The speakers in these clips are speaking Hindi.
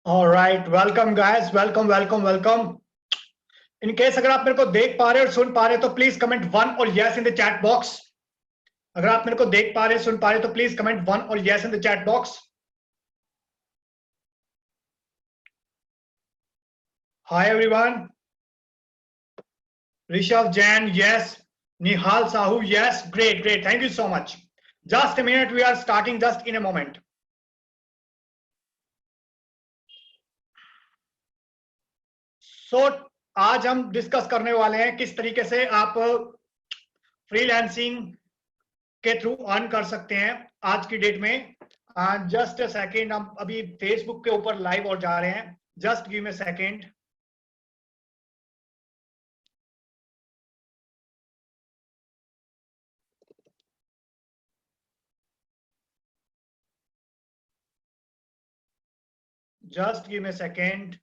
All right, welcome guys, welcome. In case अगर आप मेरे को देख पा रहे और सुन पा रहे तो प्लीज कमेंट वन और yes in the chat box. अगर आप मेरे को देख पा रहे सुन पा रहे तो प्लीज कमेंट वन और yes in the chat box. Hi everyone. Rishabh Jain yes, Nihal Sahu yes, great, thank you so much. Just a minute, we are starting just in a moment. So आज हम डिस्कस करने वाले हैं किस तरीके से आप फ्रीलांसिंग के थ्रू अर्न कर सकते हैं आज की डेट में। जस्ट अ सेकेंड, हम अभी फेसबुक के ऊपर लाइव और जा रहे हैं। Just give me a second. Just give me a second.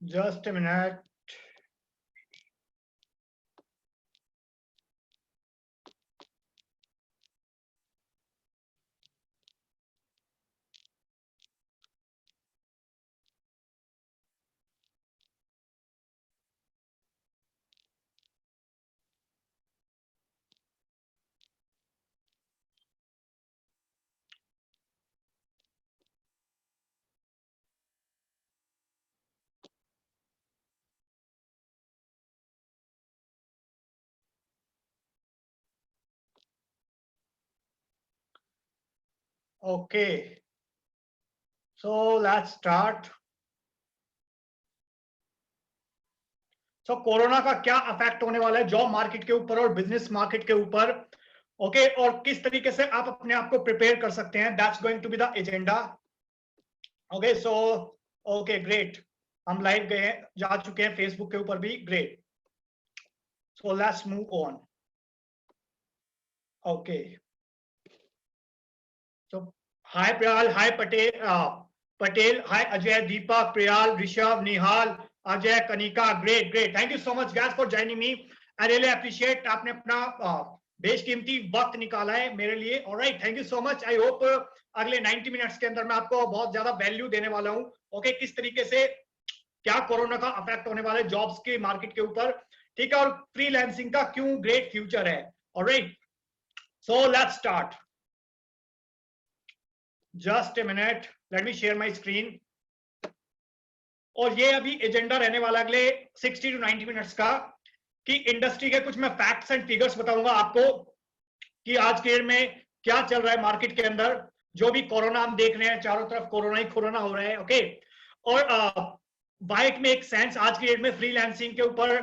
Just a minute. Okay, so let's start. So corona का क्या इफेक्ट होने वाला है जॉब मार्केट के ऊपर और बिजनेस मार्केट के ऊपर, ओके, और किस तरीके से आप अपने आप को प्रिपेयर कर सकते हैं, that's going to be the agenda. Okay, so okay great, हम लाइव गए हैं, जा चुके हैं फेसबुक के ऊपर भी, great. So let's move on. Okay, तो hi Priyal, hi Patel, hi Ajay, Deepak, Priyal, Rishabh, Nihal, Ajay, Kanika, great, thank you so much guys for joining me. I really appreciate, आपने अपना बेशकीमती वक्त निकाला है मेरे लिए। Alright, thank you so much. I hope अगले 90 मिनट्स के अंदर मैं आपको बहुत ज्यादा वैल्यू देने वाला हूं। ओके, किस तरीके से क्या कोरोना का इफेक्ट होने वाला है जॉब्स के मार्केट के ऊपर, ठीक है, और फ्रीलांसिंग का क्यों ग्रेट फ्यूचर है। Alright, so let's start. Just a minute, let me share my screen. और ये अभी एजेंडा रहने वाला अगले 60 टू 90 मिनट्स का, कि इंडस्ट्री के कुछ मैं फैक्ट्स एंड फिगर्स बताऊंगा आपको कि आज के डेट में क्या चल रहा है मार्केट के अंदर। जो भी कोरोना हम देख रहे हैं, चारों तरफ कोरोना ही कोरोना हो रहा है। ओके, और वाई इट मेक सेंस आज की डेट में फ्रीलांसिंग के ऊपर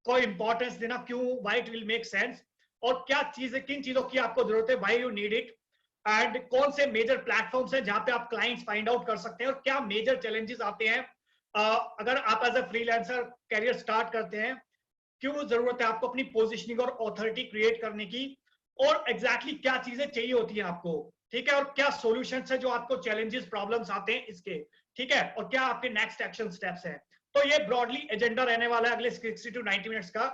कोई इंपॉर्टेंस देना, क्यों, why it will make sense, और क्या चीजें, किन चीजों की आपको जरूरत है, why you need it, and कौन से मेजर प्लेटफॉर्म्स हैं जहां पे आप क्लाइंट्स फाइंड आउट कर सकते हैं, और क्या मेजर चैलेंजेस आते हैं अगर आप as a freelancer career start करते हैं, क्यों जरूरत है आपको अपनी पोजीशनिंग और ऑथोरिटी क्रिएट करने की, और एग्जैक्टली क्या चीजें चाहिए होती हैं आपको, ठीक है, और क्या सॉल्यूशंस है जो आपको चैलेंजेस प्रॉब्लम्स आते हैं इसके, ठीक है, और क्या आपके नेक्स्ट एक्शन स्टेप्स हैं। तो ये ब्रॉडली एजेंडा रहने वाला है अगले 60 टू 90 मिनट्स का।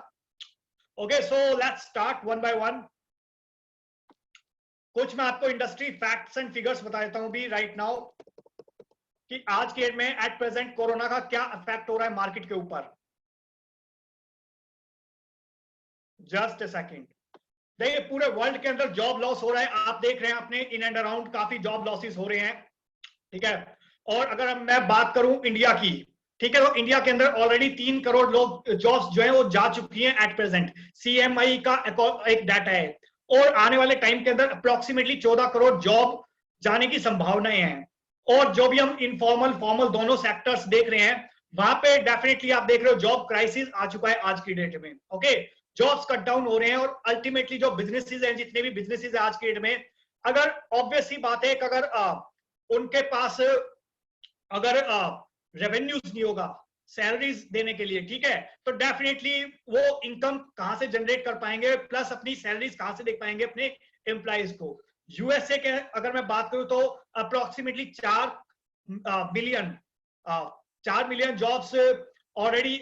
Okay, so let's start one by one. कुछ मैं आपको इंडस्ट्री फैक्ट्स एंड फिगर्स बता देता हूं भी राइट नाउ, कि आज के डेट में एट प्रेजेंट कोरोना का क्या इफेक्ट हो रहा है मार्केट के ऊपर। Just a second. देखिए, पूरे वर्ल्ड के अंदर जॉब लॉस हो रहा है, आप देख रहे हैं अपने इन एंड अराउंड काफी जॉब लॉसेस हो रहे हैं, ठीक है। और अगर मैं बात करूं इंडिया की, ठीक है, तो इंडिया के अंदर ऑलरेडी 3 करोड़ लोग जॉब्स जो है वो जा चुकी हैं एट प्रेजेंट, सीएमआई का एक डाटा है। और आने वाले टाइम के अंदर अप्रोक्सीमेटली 14 करोड़ जॉब जाने की संभावनाएं हैं। और जो भी हम इनफॉर्मल फॉर्मल दोनों सेक्टर्स देख रहे हैं, वहां पे डेफिनेटली आप देख रहे हो जॉब क्राइसिस आ चुका है आज की डेट में। ओके, जॉब्स कट डाउन हो रहे हैं और अल्टीमेटली जो बिजनेसेस हैं, जितने भी बिजनेसेस है आज की डेट में, अगर ऑब्वियस सी बात है कि अगर उनके पास अगर रेवेन्यूज नहीं होगा सैलरीज देने के लिए, ठीक है, तो डेफिनेटली वो इनकम कहां से जनरेट कर पाएंगे, प्लस अपनी सैलरीज कहां से दे पाएंगे अपने एम्प्लॉइज को। यूएसए के अगर मैं बात करूं तो अप्रोक्सीमेटली 4 मिलियन जॉब्स ऑलरेडी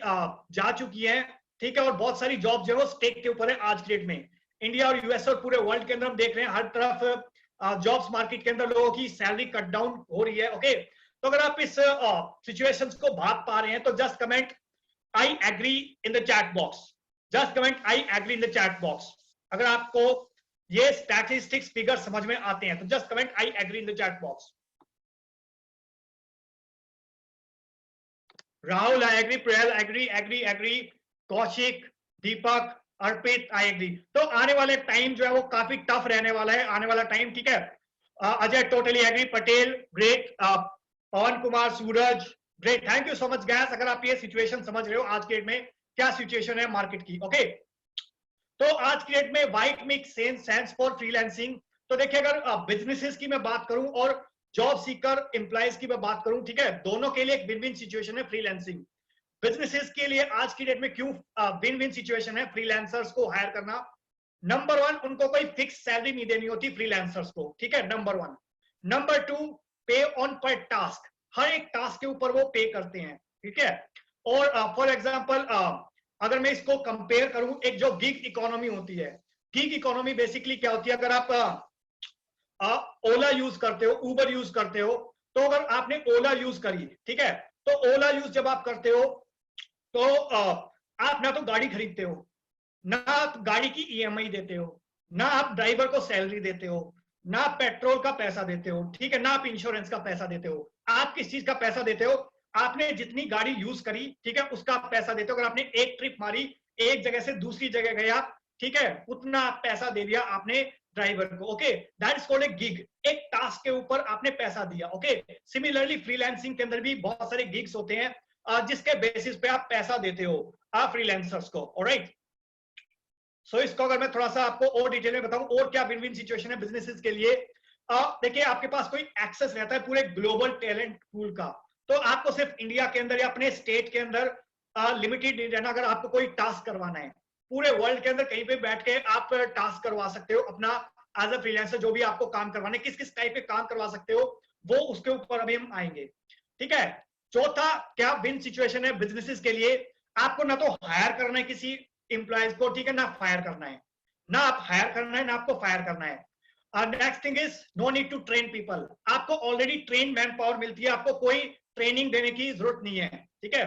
जा चुकी हैं, ठीक है, और बहुत सारी जॉब जो है वो स्टेक के ऊपर है आज की डेट में। इंडिया और यूएस और पूरे वर्ल्ड के अंदर हम देख रहे हैं हर तरफ जॉब्स मार्केट के अंदर लोगों की सैलरी कट डाउन हो रही है। ओके, तो अगर आप इस सिचुएशंस को भाग पा रहे हैं तो just comment I agree in the chat box. Just comment I agree in the chat box. अगर आपको ये स्टैटिस्टिक्स फिगर समझ में आते हैं तो just comment I agree in the chat box. Rahul I agree, Priyal agree, agree agree, Kaushik, Deepak, Arpit I agree. तो आने वाले टाइम जो है वो काफी टफ रहने वाला है, आने वाला टाइम, ठीक है। Ajay totally agree, Patel great, Pawan Kumar, Suraj great, thank you so much guys. अगर आप ये सिचुएशन समझ रहे हो आज के डेट में क्या सिचुएशन है मार्केट की। ओके, तो आज की डेट में white make sense for freelancing. तो देखिए अगर बिजनेसेस की मैं बात करूं और जॉब सीकर एम्प्लॉइज की मैं बात करूं, ठीक है, दोनों के लिए एक विन विन सिचुएशन है फ्रीलांसिंग। बिजनेसेस के लिए आज की डेट में क्यों विन विन सिचुएशन है फ्रीलांसर्स को हायर करना? नंबर वन, उनको कोई फिक्स सैलरी नहीं देनी होती फ्रीलांसर्स को, ठीक है, नंबर वन। नंबर टू, पे ऑन पर टास्क, हर एक टास्क के ऊपर वो पे करते हैं, ठीक है। और फॉर एग्जांपल अगर मैं इसको कंपेयर करूं, एक जो गिग इकोनॉमी होती है, गिग इकोनॉमी बेसिकली क्या होती है, अगर आप ओला यूज करते हो, उबर यूज करते हो, तो अगर आपने ओला यूज करी, ठीक है, तो ओला यूज जब आप करते हो तो आप ना तो गाड़ी खरीदते हो, ना आप गाड़ी की ईएमआई देते हो, ना आप ड्राइवर को सैलरी देते हो, ना आप पेट्रोल का पैसा देते हो, ठीक है, ना आप इंश्योरेंस का पैसा देते हो। आप किस चीज का पैसा देते हो? आपने जितनी गाड़ी यूज करी, ठीक है, उसका आप पैसा देते हो। अगर आपने एक ट्रिप मारी, एक जगह से दूसरी जगह गए आप, ठीक है, उतना पैसा दे दिया आपने ड्राइवर को। Okay, that is called a gig, एक टास्क के ऊपर आपने पैसा दिया। ओके, सिमिलरली फ्रीलांसिंग के अंदर भी बहुत सारे गिग्स होते हैं जिसके बेसिस पे आप पैसा देते हो फ्रीलांसर्स को। ऑलराइट, सो इसको अगर मैं थोड़ा सा आपको और डिटेल में बताऊं और क्या विन विन सिचुएशन है बिजनेसेस के लिए। देखिए आपके पास कोई एक्सेस रहता है पूरे ग्लोबल टैलेंट पूल का, तो आपको सिर्फ इंडिया के अंदर या अपने स्टेट के अंदर लिमिटेड नहीं रहना। अगर आपको कोई टास्क करवाना है, पूरे वर्ल्ड के अंदर कहीं पे बैठ के आप टास्क करवा सकते हो अपना एज अ फ्रीलांसर। जो भी आपको काम करवाने, किस किस टाइप के काम करवा सकते हो वो उसके ऊपर अभी हम आएंगे, ठीक है। चौथा क्या विन सिचुएशन है बिजनेसेस के लिए, आपको ना तो हायर करना है किसी एम्प्लॉयज को, ठीक है, ना फायर करना है, ना आप हायर करना है ना आपको फायर करना है। Next thing is no need to train people, आपको ऑलरेडी ट्रेन मैन पावर मिलती है, आपको कोई ट्रेनिंग देने की जरूरत नहीं है, ठीक है।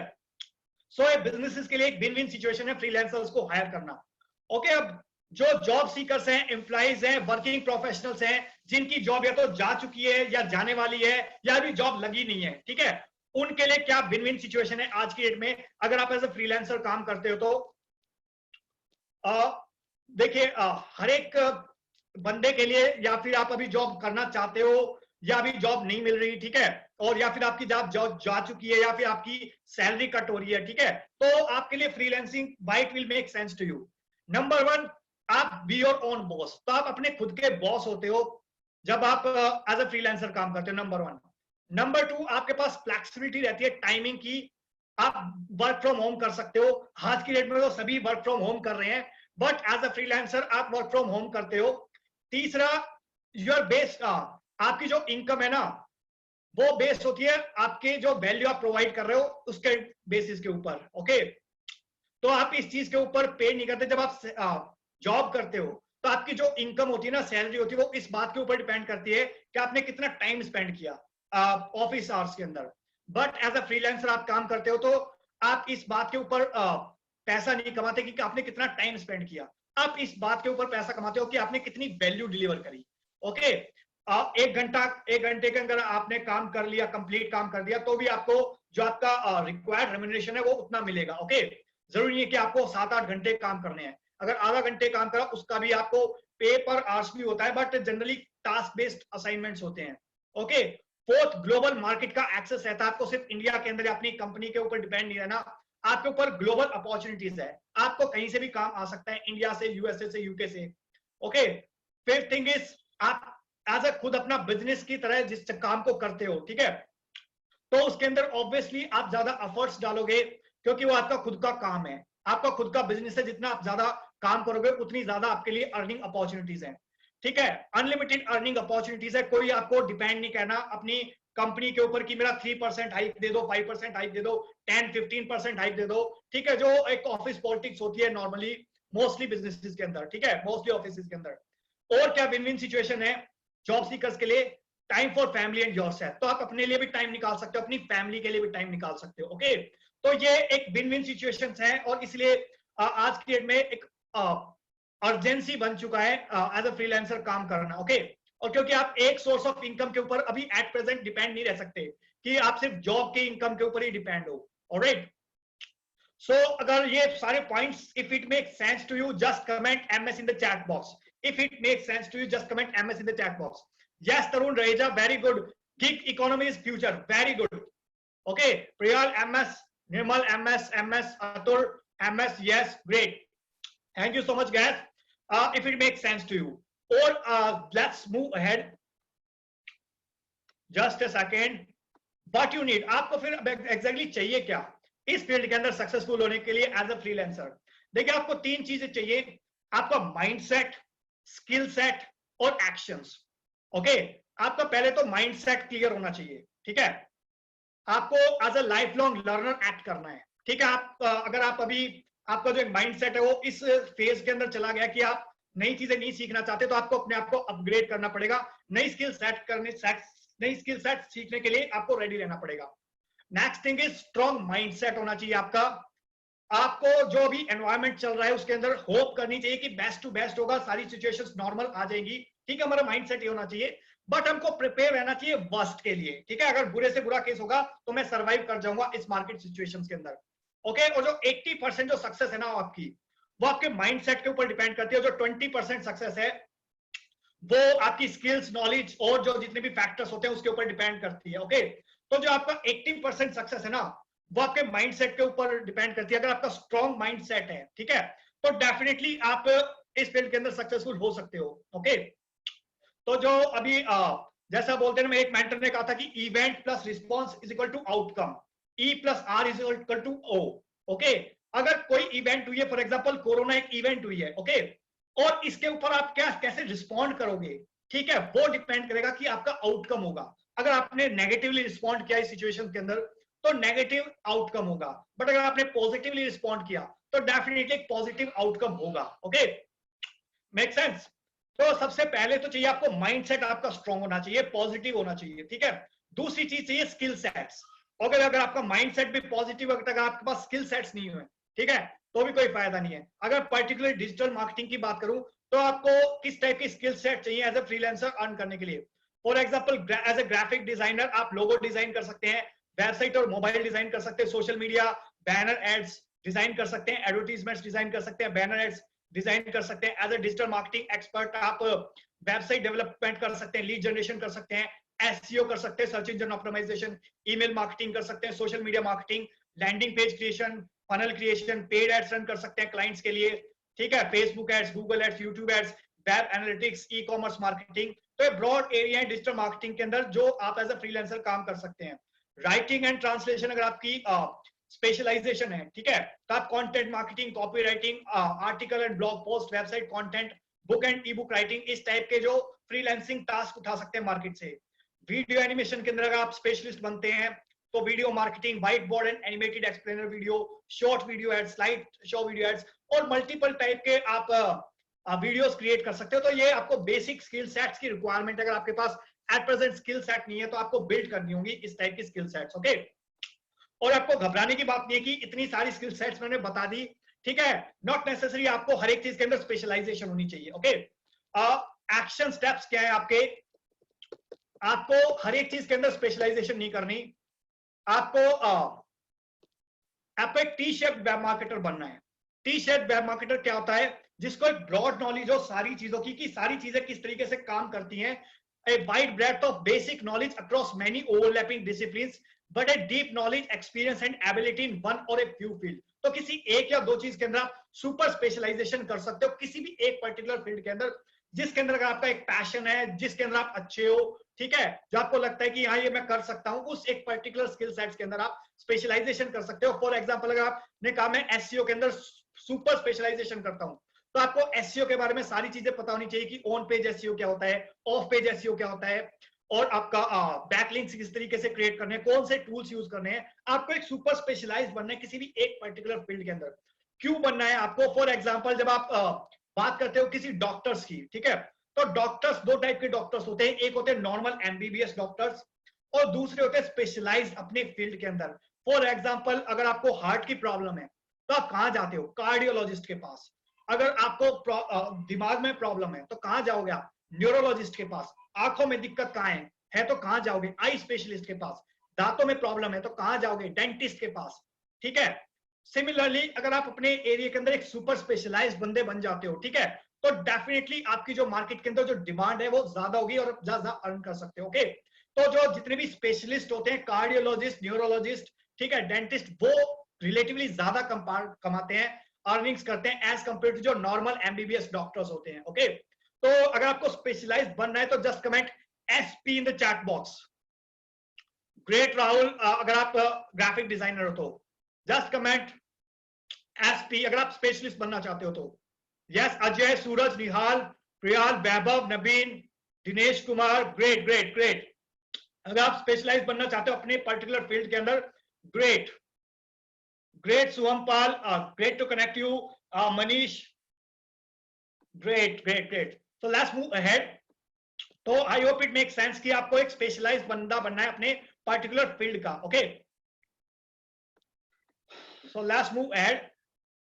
सो ये बिजनेसेस के लिए एक विन विन सिचुएशन है फ्रीलांसर्स को हायर करना। ओके, अब जो जॉब सीकर्स हैं, एम्प्लॉइज हैं, वर्किंग प्रोफेशनल्स हैं, जिनकी जॉब या तो जा चुकी है या जाने वाली है या अभी जॉब लगी नहीं है, ठीक है, उनके लिए क्या विन विन सिचुएशन है आज की डेट में अगर आप एज ए फ्रीलांसर काम करते हो तो? देखिए हर एक बंदे के लिए, या फिर आप अभी जॉब करना चाहते हो या अभी जॉब नहीं मिल रही, ठीक है, और या फिर आपकी जॉब जा चुकी है या फिर आपकी सैलरी कट हो रही है, ठीक है, तो आपके लिए फ्रीलांसिंग बाइट will make sense to you. Number one, आप बी योर ओन बॉस, तो आप अपने खुद के बॉस होते हो जब आप एज अ फ्रीलांसर काम करते हो, नंबर वन। नंबर टू, आपके पास फ्लेक्सिबिलिटी रहती है टाइमिंग की, आप वर्क फ्रॉम होम कर सकते हो। आज की डेट में तो सभी वर्क फ्रॉम होम कर रहे हैं, बट एज अ फ्रीलांसर आप वर्क फ्रॉम होम करते हो। तीसरा, योर बेस, आपकी जो इनकम है ना वो बेस होती है आपके जो वैल्यू आप प्रोवाइड कर रहे हो उसके बेसिस के ऊपर। ओके, तो आप इस चीज के ऊपर पे नहीं करते। जब आप जॉब करते हो तो आपकी जो इनकम होती है ना, सैलरी होती है, वो इस बात के ऊपर डिपेंड करती है कि आपने कितना टाइम स्पेंड किया ऑफिस आवर्स के अंदर। बट एज अ फ्रीलांसर आप काम करते हो तो आप इस बात के ऊपर पैसा नहीं कमाते कि आपने कितना टाइम स्पेंड किया, आप इस बात के ऊपर पैसा कमाते हो कि आपने कितनी वैल्यू डिलीवर करी। ओके, एक घंटे के अंदर आपने काम कर लिया, कंप्लीट काम कर दिया, तो भी आपको जो आपका रिक्वायर्ड रेम्युनरेशन है वो उतना मिलेगा। ओके, जरूरी नहीं है कि आपको 7-8 घंटे काम करने हैं, अगर आधा घंटे काम करा उसका भी आपको पे पर आवर्स भी होता है, but generally task based assignments होते हैं। ओके, फोर्थ, ग्लोबल मार्केट का एक्सेस रहता है आपको, सिर्फ इंडिया के अंदर अपनी कंपनी के ऊपर डिपेंड नहीं रहना, आपके ऊपर ग्लोबल अपॉर्चुनिटीज है, आपको कहीं से भी काम आ सकता है, इंडिया से, यूएसए से, यूके से। ओके, फिफ्थ थिंग इज आप एज अ खुद अपना बिजनेस की तरह जिस काम को करते हो, ठीक है, तो उसके अंदर ऑब्वियसली आप ज्यादा एफर्ट्स डालोगे, क्योंकि वो आपका खुद का काम है, आपका खुद का बिजनेस है, जितना आप ज्यादा काम करोगे उतनी ज्यादा आपके लिए अर्निंग अपॉर्चुनिटीज है, ठीक है, अनलिमिटेड अर्निंग अपॉर्चुनिटीज है, कोई आपको डिपेंड नहीं करना अपनी कंपनी के ऊपर कि मेरा 3% हाइक दे दो, 5% हाइक दे दो, 10-15% हाइक दे दो, ठीक है, जो एक ऑफिस पॉलिटिक्स होती है नॉर्मली मोस्टली बिजनेसेस के अंदर, ठीक है, मोस्टली ऑफिस के अंदर। और क्या विन विन सिचुएशन है जॉब सीकर्स के लिए, time for family and yourself, तो आप अपने लिए भी टाइम निकाल सकते हो, अपनी फैमिली के लिए भी टाइम निकाल सकते हो। ओके, तो ये एक विन विन सिचुएशंस हैं, और इसलिए आज की डेट में एक अर्जेंसी बन चुका है एज अ फ्रीलांसर काम करना। ओके, और क्योंकि आप एक सोर्स ऑफ इनकम के ऊपर अभी एट प्रेजेंट डिपेंड नहीं रह सकते कि आप सिर्फ जॉब के इनकम के ऊपर ही डिपेंड हो। ऑलराइट, सो अगर ये सारे points, if it make sense to you just comment एमएस in the chat box, if it make sense to you just comment एमएस in the chat box. Yes, Tarun Raheja, very good. Gig economy is future, very good. Okay, Priyal MS, Nirmal MS, MS Atul MS, yes, great. Thank you so much, guys. If it makes sense to you, or let's move ahead. Just a second. What you need, आपको फिर exactly चाहिए क्या इस फील्ड के अंदर सक्सेसफुल होने के लिए एज अ फ्रीलांसर? देखिए, आपको तीन चीजें चाहिए, आपका माइंडसेट, स्किल सेट और एक्शंस। ओके, आपका पहले तो माइंडसेट क्लियर होना चाहिए, ठीक है, आपको as a life long learner act करना है, ठीक है, आप अगर आप अभी आपका जो एक माइंडसेट है वो इस फेज के अंदर चला गया कि आप नई चीजें नहीं सीखना चाहते, तो आपको अपने आप को अपग्रेड करना पड़ेगा, नई स्किल सेट सीखने के लिए आपको रेडी रहना पड़ेगा। Next thing is strong mindset होना चाहिए आपका, आपको जो भी एनवायरमेंट चल रहा है उसके अंदर होप करनी चाहिए कि बेस्ट टू बेस्ट होगा, सारी सिचुएशंस नॉर्मल आ जाएगी, ठीक है, हमारा माइंडसेट ये होना चाहिए, बट हमको प्रिपेयर रहना चाहिए वर्स्ट के लिए, ठीक है, अगर बुरे से बुरा केस होगा तो मैं सर्वाइव कर जाऊंगा इस मार्केट सिचुएशंस के अंदर। ओके, और जो 80% जो सक्सेस है ना आपकी, वो आपके माइंडसेट के ऊपर डिपेंड करती है, जो 20% सक्सेस है वो आपकी स्किल्स, नॉलेज और जो जितने भी फैक्टर्स होते हैं उसके ऊपर डिपेंड करती है। ओके, तो जो आपका 80% सक्सेस है ना, वो आपके माइंडसेट के ऊपर डिपेंड करती है, अगर आपका स्ट्रॉन्ग माइंडसेट है, ठीक है, तो डेफिनेटली आप इस फील्ड के अंदर सक्सेसफुल हो सकते हो। ओके, तो जो अभी जैसा बोलते हैं ना, एक मेंटर ने कहा था कि event plus response is equal to outcome, E plus R is equal to O. Okay, अगर कोई इवेंट हुई है, फॉर एग्जांपल कोरोना एक इवेंट हुई है, ओके, और इसके ऊपर आप क्या कैसे रिस्पॉन्ड करोगे, ठीक है, वो डिपेंड करेगा कि आपका आउटकम होगा। अगर आपने नेगेटिवली रिस्पॉन्ड किया इस सिचुएशन के अंदर तो नेगेटिव आउटकम होगा, बट अगर आपने पॉजिटिवली रिस्पॉन्ड किया तो डेफिनेटली एक पॉजिटिव आउटकम होगा। Okay, make sense? तो सबसे पहले तो चाहिए आपको माइंडसेट आपका स्ट्रांग होना चाहिए, पॉजिटिव होना चाहिए, ठीक है। दूसरी चीज चाहिए स्किल सेट्स। अगर आपका माइंडसेट भी पॉजिटिव, अगर आपके पास स्किल सेट्स नहीं हुए, ठीक है, तो भी कोई फायदा नहीं है। अगर पर्टिकुलर डिजिटल मार्केटिंग की बात करूं तो आपको किस टाइप की स्किल सेट चाहिए एज ए फ्रीलांसर अर्न करने के लिए? For example, as a graphic designer आप लोगो डिजाइन कर सकते हैं, वेबसाइट और मोबाइल डिजाइन कर सकते हैं, social media banner ads design कर सकते हैं, एडवर्टीजमेंट्स डिजाइन कर सकते हैं, बैनर एड्स डिजाइन कर सकते हैं। As a digital marketing expert आप वेबसाइट डेवलपमेंट कर सकते हैं, लीड जनरेशन कर सकते हैं, एसईओ कर सकते हैं, search engine optimisation, email marketing कर सकते हैं, social media marketing, landing page creation, funnel creation, paid ads run कर सकते हैं क्लाइंट्स के लिए, ठीक है, Facebook ads, Google ads, YouTube ads, web analytics, e commerce marketing. तो ब्रॉड एरिया है डिजिटल मार्केटिंग के अंदर जो आप एज ए फ्रीलांसर काम कर सकते हैं। राइटिंग एंड ट्रांसलेशन अगर आपकी स्पेशलाइजेशन है, ठीक है, तो आप content marketing, copy writing, article and blog post, website content, book and E book writing, इस टाइप के जो फ्रीलांसिंग टास्क उठा सकते हैं मार्केट से। वीडियो एनिमेशन के अंदर अगर आप स्पेशलिस्ट बनते हैं तो video marketing, white board and animated explainer video, short video ads, slide show video ads और मल्टीपल टाइप के आप वीडियोस क्रिएट कर सकते हो। तो ये आपको बेसिक स्किल सेट्स की रिक्वायरमेंट, अगर आपके पास एट प्रेजेंट स्किल सेट नहीं है तो आपको बिल्ड करनी होगी इस टाइप की स्किल सेट्स। ओके, और आपको घबराने की बात नहीं है कि इतनी सारी स्किल सेट्स मैंने बता दी, ठीक है, नॉट नेसेसरी आपको हर एक चीज के अंदर स्पेशलाइजेशन होनी चाहिए। ओके, एक्शन स्टेप्स क्या है आपके? आपको हर एक चीज के अंदर स्पेशलाइजेशन नहीं करनी, आपको आपको एक टी शेप वेब मार्केटर बनना है। टी शेप वेब मार्केटर क्या होता है? जिसको एक ब्रॉड नॉलेज हो सारी चीजों की, कि सारी चीजें किस तरीके से काम करती हैं, a wide breadth of basic knowledge across many overlapping disciplines but a deep knowledge, experience and ability in one or a few field. तो किसी एक या दो चीज के अंदर आप सुपर स्पेशलाइजेशन कर सकते हो, किसी भी एक पर्टिकुलर फील्ड के अंदर, जिसके अंदर अगर आपका एक पैशन है, जिसके अंदर आप अच्छे हो, ठीक है, जो आपको लगता है कि हाँ ये मैं कर सकता हूँ, उस एक पर्टिकुलर स्किल सेट्स के अंदर आप स्पेशलाइजेशन कर सकते हो। फॉर एग्जांपल अगर आपने कहा मैं एसईओ के अंदर सुपर स्पेशलाइजेशन करता हूँ, तो आपको एसईओ के बारे में सारी चीजें पता होनी चाहिए कि ऑन पेज एसईओ क्या होता है, ऑफ पेज एसईओ क्या होता है, और आपका बैकलिंक्स किस तरीके से क्रिएट करने हैं, कौन से टूल्स यूज करने हैं। आपको एक सुपर स्पेशलाइज्ड बनना है किसी भी एक पर्टिकुलर फील्ड के अंदर। क्यों बनना है आपको? फॉर एग्जांपल जब आप बात करते हो किसी डॉक्टर्स की, ठीक है, तो डॉक्टर्स दो टाइप के डॉक्टर्स होते हैं, एक होते हैं नॉर्मल एमबीबीएस डॉक्टर्स और दूसरे होते हैं स्पेशलाइज्ड अपने फील्ड के अंदर। फॉर एग्जांपल अगर आपको हार्ट की प्रॉब्लम है तो आप कहां जाते हो? कार्डियोलॉजिस्ट के पास। अगर आपको दिमाग में प्रॉब्लम है तो कहां जाओगे आप? न्यूरोलॉजिस्ट के पास। आंखों में दिक्कत कहां है तो कहां जाओगे? आई स्पेशलिस्ट के पास। दांतों में प्रॉब्लम है तो कहां जाओगे? डेंटिस्ट के पास। ठीक है, सिमिलरली अगर आप अपने एरिया के अंदर एक सुपर स्पेशलाइज्ड बंदे बन जाते हो, ठीक है, तो डेफिनेटली आपकी जो मार्केट के अंदर जो डिमांड है वो ज्यादा होगी और ज्यादा अर्न कर सकते हो। ओके, तो जो जितने भी स्पेशलिस्ट होते हैं, कार्डियोलॉजिस्ट, न्यूरोलॉजिस्ट, ठीक है, डेंटिस्ट, वो रिलेटिवली ज्यादा कमाते हैं, अर्निंग्स करते हैं एज कंपेयर टू जो नॉर्मल एमबीबीएस डॉक्टर्स होते हैं। ओके, तो अगर आपको स्पेशलाइज्ड बनना है तो just comment SP in the chat box. Great Rahul, अगर आप ग्राफिक डिजाइनर हो तो जस्ट कमेंट एसपी अगर आप स्पेशलिस्ट बनना चाहते हो तो। Yes, Ajay, Suraj, Nihal, Priyal, Vaibhav, Naveen, Dinesh Kumar, great great great. अगर आप स्पेशलाइज बनना चाहते हो अपने पर्टिकुलर फील्ड के अंदर, great great. Shubham Pal, great to connect you. Manish, great great great. So let's move ahead. तो I hope it make sense कि आपको एक स्पेशलाइज्ड बंदा बनना है अपने पर्टिकुलर फील्ड का। Okay, so let's move ahead.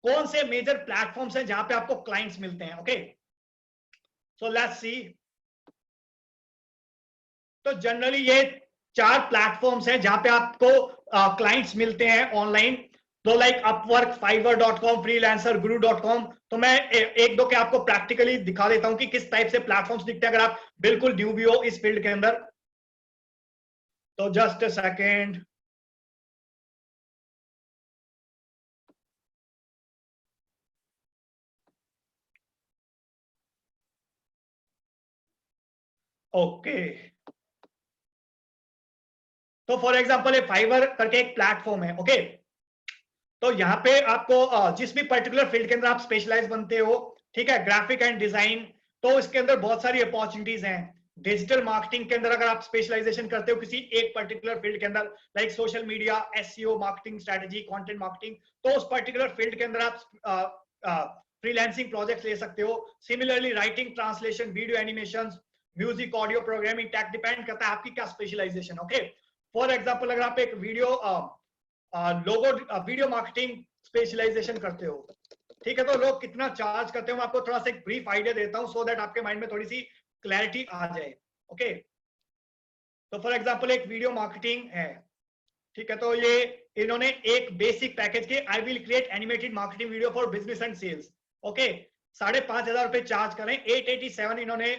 कौन से मेजर प्लेटफॉर्म्स हैं जहां पे आपको क्लाइंट्स मिलते हैं? Okay, so let's see. तो जनरली ये 4 प्लेटफॉर्म्स हैं जहां पे आपको क्लाइंट्स मिलते हैं ऑनलाइन। तो लाइक अपवर्क, फाइवर.com, फ्रीलांसर, गुरु.com। तो मैं एक दो के आपको प्रैक्टिकली दिखा देता हूं कि किस टाइप से प्लेटफॉर्म्स दिखते हैं अगर आप बिल्कुल न्यू भी हो इस फील्ड के अंदर। तो जस्ट अ सेकेंड। ओके, तो फॉर एग्जांपल ये फाइवर करके एक प्लेटफॉर्म है। ओके, तो यहाँ पे आपको जिस भी पर्टिकुलर फील्ड के अंदर आप स्पेशलाइज बनते हो, ठीक है, ग्राफिक एंड डिजाइन, तो इसके अंदर बहुत सारी अपॉर्चुनिटीज हैं। डिजिटल मार्केटिंग के अंदर अगर आप स्पेशलाइजेशन करते हो किसी एक पर्टिकुलर फील्ड के अंदर, like social media, SEO, marketing strategy, content marketing, तो उस पर्टिकुलर फील्ड के अंदर आप फ्रीलांसिंग प्रोजेक्ट ले सकते हो। Similarly writing, translation, video animation, music, audio, programming, tech, depend करता है आपकी क्या स्पेशलाइजेशन। ओके, फॉर एग्जाम्पल अगर आप एक लोगो वीडियो मार्केटिंग स्पेशलाइजेशन करते हो, ठीक है, तो लोग कितना चार्ज करते हो मैं आपको थोड़ा सा एक ब्रीफ आइडिया देता हूं सो दैट आपके माइंड में थोड़ी सी क्लैरिटी आ जाए। ओके, तो फॉर एग्जांपल एक वीडियो मार्केटिंग है, ठीक है, तो ये इन्होंने एक बेसिक पैकेज के I will create animated marketing video for business and sales. Okay, 5,500 रुपए चार्ज करें, 887 इन्होंने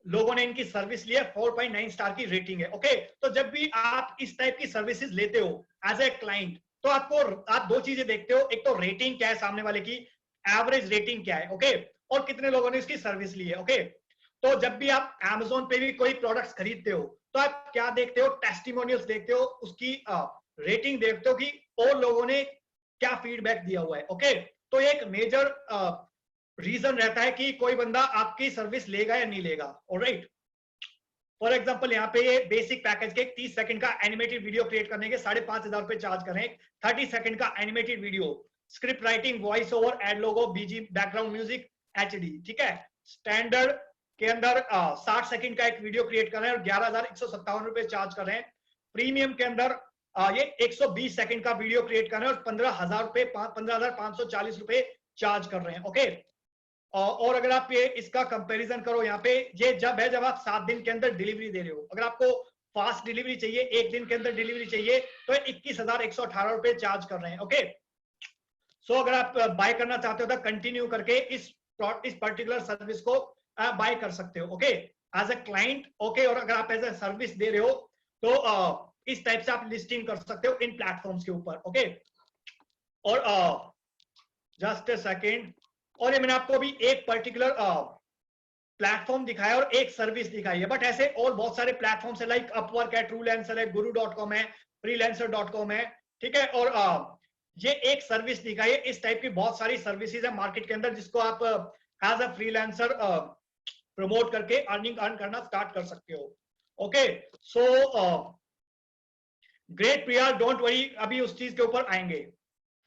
लोगों ने इनकी सर्विस लिया, 4.9 स्टार की रेटिंग है। ओके, तो जब भी आप इस टाइप की सर्विसेज लेते हो एज ए क्लाइंट, तो आप दो चीजें देखते हो, एक तो रेटिंग क्या है सामने वाले की, एवरेज रेटिंग क्या है, ओके, और कितने लोगों ने इसकी सर्विस ली है। ओके, तो जब भी आप Amazon पे भी कोई प्रोडक्ट्स खरीदते हो तो आप क्या देखते हो? टेस्टिमोनियल्स देखते हो, उसकी रेटिंग देखते हो कि और लोगों ने क्या फीडबैक दिया हुआ है। ओके, तो एक मेजर रीजन रहता है कि कोई बंदा आपकी सर्विस लेगा या नहीं लेगा। ऑलराइट, फॉर एग्जांपल यहाँ पे ये बेसिक पैकेज के 30 सेकंड का एनिमेटेड वीडियो क्रिएट करने के 5,500 रुपए चार्ज करें। 30 सेकंड का animated video, script writing, voice over, add logo, BG, background music, HD, ठीक है। स्टैंडर्ड के अंदर 60 सेकंड का एक वीडियो क्रिएट कर रहे हैं और 11,157 रुपए चार्ज कर रहे हैं। प्रीमियम के अंदर ये 120 सेकंड का वीडियो क्रिएट कर रहे हैं और 15,540 रुपए चार्ज कर रहे हैं। ओके, और अगर आप ये इसका कंपैरिजन करो, यहाँ पे ये जब है जब आप 7 दिन के अंदर डिलीवरी दे रहे हो। अगर आपको फास्ट डिलीवरी चाहिए, 1 दिन के अंदर डिलीवरी चाहिए, तो 21,118 रुपए चार्ज कर रहे हैं। ओके, सो अगर आप बाय करना चाहते हो तो कंटिन्यू करके इस इस पर्टिकुलर सर्विस को बाय कर सकते हो, okay, as a client, okay. और अगर आप एज अ सर्विस दे रहे हो तो इस टाइप से आप लिस्टिंग कर सकते हो इन प्लेटफॉर्म्स के ऊपर, ओके। और जस्ट अ सेकेंड, और ये मैंने आपको अभी एक पर्टिकुलर प्लेटफॉर्म दिखाया और एक सर्विस दिखाई है, बट ऐसे और बहुत सारे प्लेटफॉर्म्स है, लाइक अपवर्क है, ट्रूलेंसर है, guru.com है, freelancer.com है, ठीक है। और ये एक सर्विस दिखाई है। इस टाइप की बहुत सारी सर्विसेज है मार्केट के अंदर जिसको आप एज अ फ्रीलांसर प्रमोट करके अर्न करना स्टार्ट कर सकते हो, okay. So great Priya, don't worry, अभी उस चीज के ऊपर आएंगे।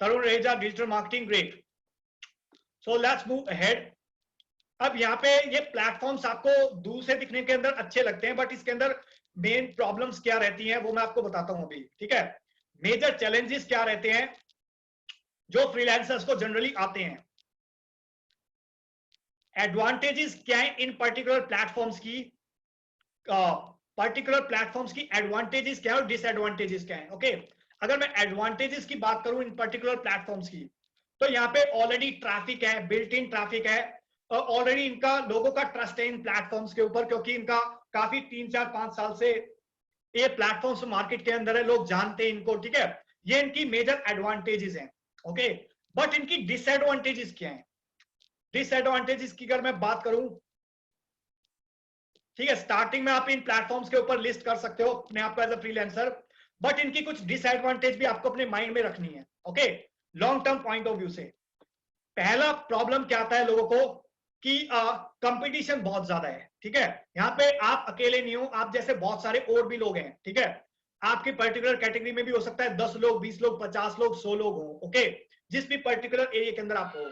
तरुण रेजा, digital marketing, great. So let's move ahead. अब यहाँ पे ये प्लेटफॉर्म्स आपको दूर से दिखने के अंदर अच्छे लगते हैं, बट इसके अंदर मेन प्रॉब्लम्स क्या रहती हैं वो मैं आपको बताता हूं अभी, ठीक है। मेजर चैलेंजेस क्या रहते हैं जो फ्रीलांसर्स को जनरली आते हैं, एडवांटेजेस क्या है इन पर्टिकुलर प्लेटफॉर्म्स की, पर्टिकुलर प्लेटफॉर्म्स की एडवांटेजेस क्या है और डिसएडवांटेजेस क्या है, ओके। अगर मैं एडवांटेजेस की बात करूं इन पर्टिकुलर प्लेटफॉर्म्स की, तो यहाँ पे ऑलरेडी ट्रैफिक है, बिल्ट इन ट्रैफिक है, ऑलरेडी इनका लोगों का ट्रस्ट है इन प्लेटफॉर्म्स के ऊपर, क्योंकि इनका काफी 3-4-5 साल से ये प्लेटफॉर्म्स मार्केट के अंदर है, लोग जानते हैं इनको, ठीक है। ये इनकी मेजर एडवांटेजेस हैं, ओके। बट इनकी डिसएडवांटेजेस क्या है? डिसएडवांटेजेस की अगर मैं बात करूं, ठीक है, स्टार्टिंग में आप इन प्लेटफॉर्म्स के ऊपर लिस्ट कर सकते हो अपने आप को एज अ फ्रीलांसर, बट इनकी कुछ डिसएडवांटेज भी आपको अपने माइंड में रखनी है, okay, long term point of view से। पहला प्रॉब्लम क्या आता है लोगों को कि कंपटीशन बहुत ज्यादा है, ठीक है। यहाँ पे आप अकेले नहीं हो, आप जैसे बहुत सारे और भी लोग हैं, ठीक है। आपकी पर्टिकुलर कैटेगरी में भी हो सकता है 10 लोग, 20 लोग, 50 लोग, 100 लोग हो, ओके, जिस भी पर्टिकुलर एरिया के अंदर आप हो।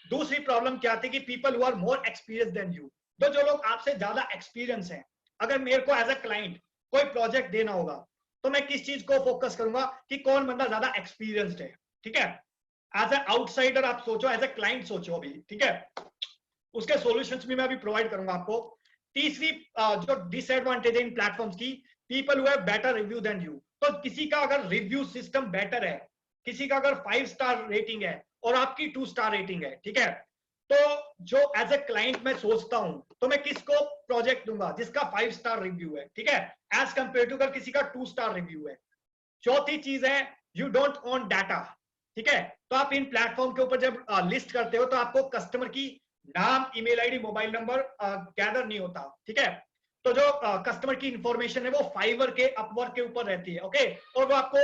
दूसरी प्रॉब्लम क्या आती है कि people who are more experience than you, तो जो लोग आपसे ज्यादा एक्सपीरियंस हैं, अगर मेरे को एज अ क्लाइंट कोई प्रोजेक्ट देना होगा तो मैं किस चीज को फोकस करूंगा कि कौन बंदा ज्यादा एक्सपीरियंस्ड है, ठीक है। एज ए आउटसाइडर आप सोचो, एज ए क्लाइंट सोचो अभी, ठीक है। उसके सॉल्यूशंस भी मैं अभी प्रोवाइड करूंगा आपको। तीसरी जो डिसएडवांटेज है इन प्लेटफॉर्म्स की, people who have better review than you, तो किसी का अगर रिव्यू सिस्टम बेटर है, किसी का अगर 5 स्टार रेटिंग है और आपकी 2 स्टार रेटिंग है, ठीक है, तो जो एज ए क्लाइंट मैं सोचता हूं तो मैं किसको प्रोजेक्ट दूंगा जिसका 5 स्टार रिव्यू है, ठीक है, एज कंपेयर टू अगर किसी का 2 स्टार रिव्यू है। चौथी चीज है यू डोंट ओन डाटा, ठीक है। तो आप इन प्लेटफॉर्म के ऊपर जब लिस्ट करते हो तो आपको कस्टमर की नाम, email ID, mobile number gather नहीं होता, ठीक है। तो जो कस्टमर की इंफॉर्मेशन है वो फाइवर के, अपवर्क के ऊपर रहती है, ओके, और वो आपको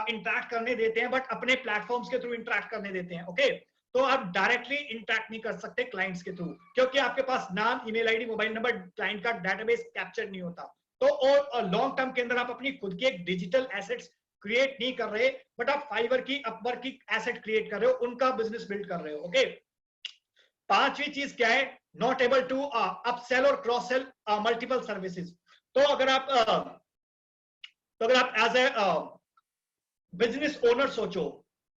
इंटरेक्ट करने देते हैं, बट अपने प्लेटफॉर्म्स के थ्रू इंटरेक्ट करने देते हैं, ओके। तो आप डायरेक्टली इंटरेक्ट नहीं कर सकते क्लाइंट्स के थ्रू, क्योंकि आपके पास नाम, email ID, mobile number, client का डेटाबेस कैप्चर नहीं होता। तो और लॉन्ग टर्म के अंदर आप अपनी खुद की एक डिजिटल एसेट्स क्रिएट नहीं कर रहे, बट आप फाइवर की, अपवर्क की एसेट क्रिएट कर रहे हो, उनका बिजनेस बिल्ड कर रहे हो, ओके। पांचवी चीज क्या है, नॉट एबल टू अपसेल और क्रॉस सेल मल्टीपल सर्विसेज। तो अगर आप एज ए बिजनेस ओनर सोचो,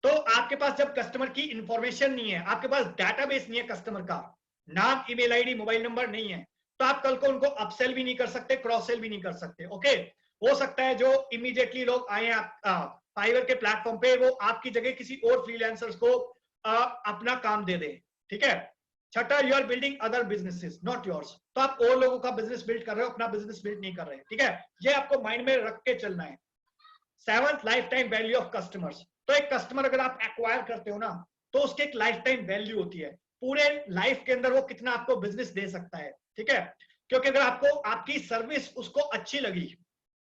तो आपके पास जब कस्टमर की इंफॉर्मेशन नहीं है, आपके पास डेटाबेस नहीं है कस्टमर का, नाम, ईमेल आईडी, मोबाइल नंबर नहीं है, तो आप कल को उनको अपसेल भी नहीं कर सकते, क्रॉस सेल भी नहीं कर सकते, ओके। हो सकता है जो इमीडिएटली लोग आए फाइवर के प्लेटफॉर्म पे, वो आपकी जगह किसी और फ्रीलांसर्स को अपना काम दे दे, ठीक है। छठा, you are building other businesses not yours, तो आप और लोगों का बिजनेस बिल्ड कर रहे हो, अपना बिजनेस बिल्ड नहीं कर रहे, ठीक है। ये आपको माइंड में रख के चलना है। Seventh, life time value of customers. तो एक कस्टमर अगर आप एक्वायर करते हो ना, तो उसकी एक लाइफ टाइम वैल्यू होती है, पूरे लाइफ के अंदर वो कितना आपको बिजनेस दे सकता है, ठीक है। क्योंकि अगर आपको आपकी सर्विस उसको अच्छी लगी,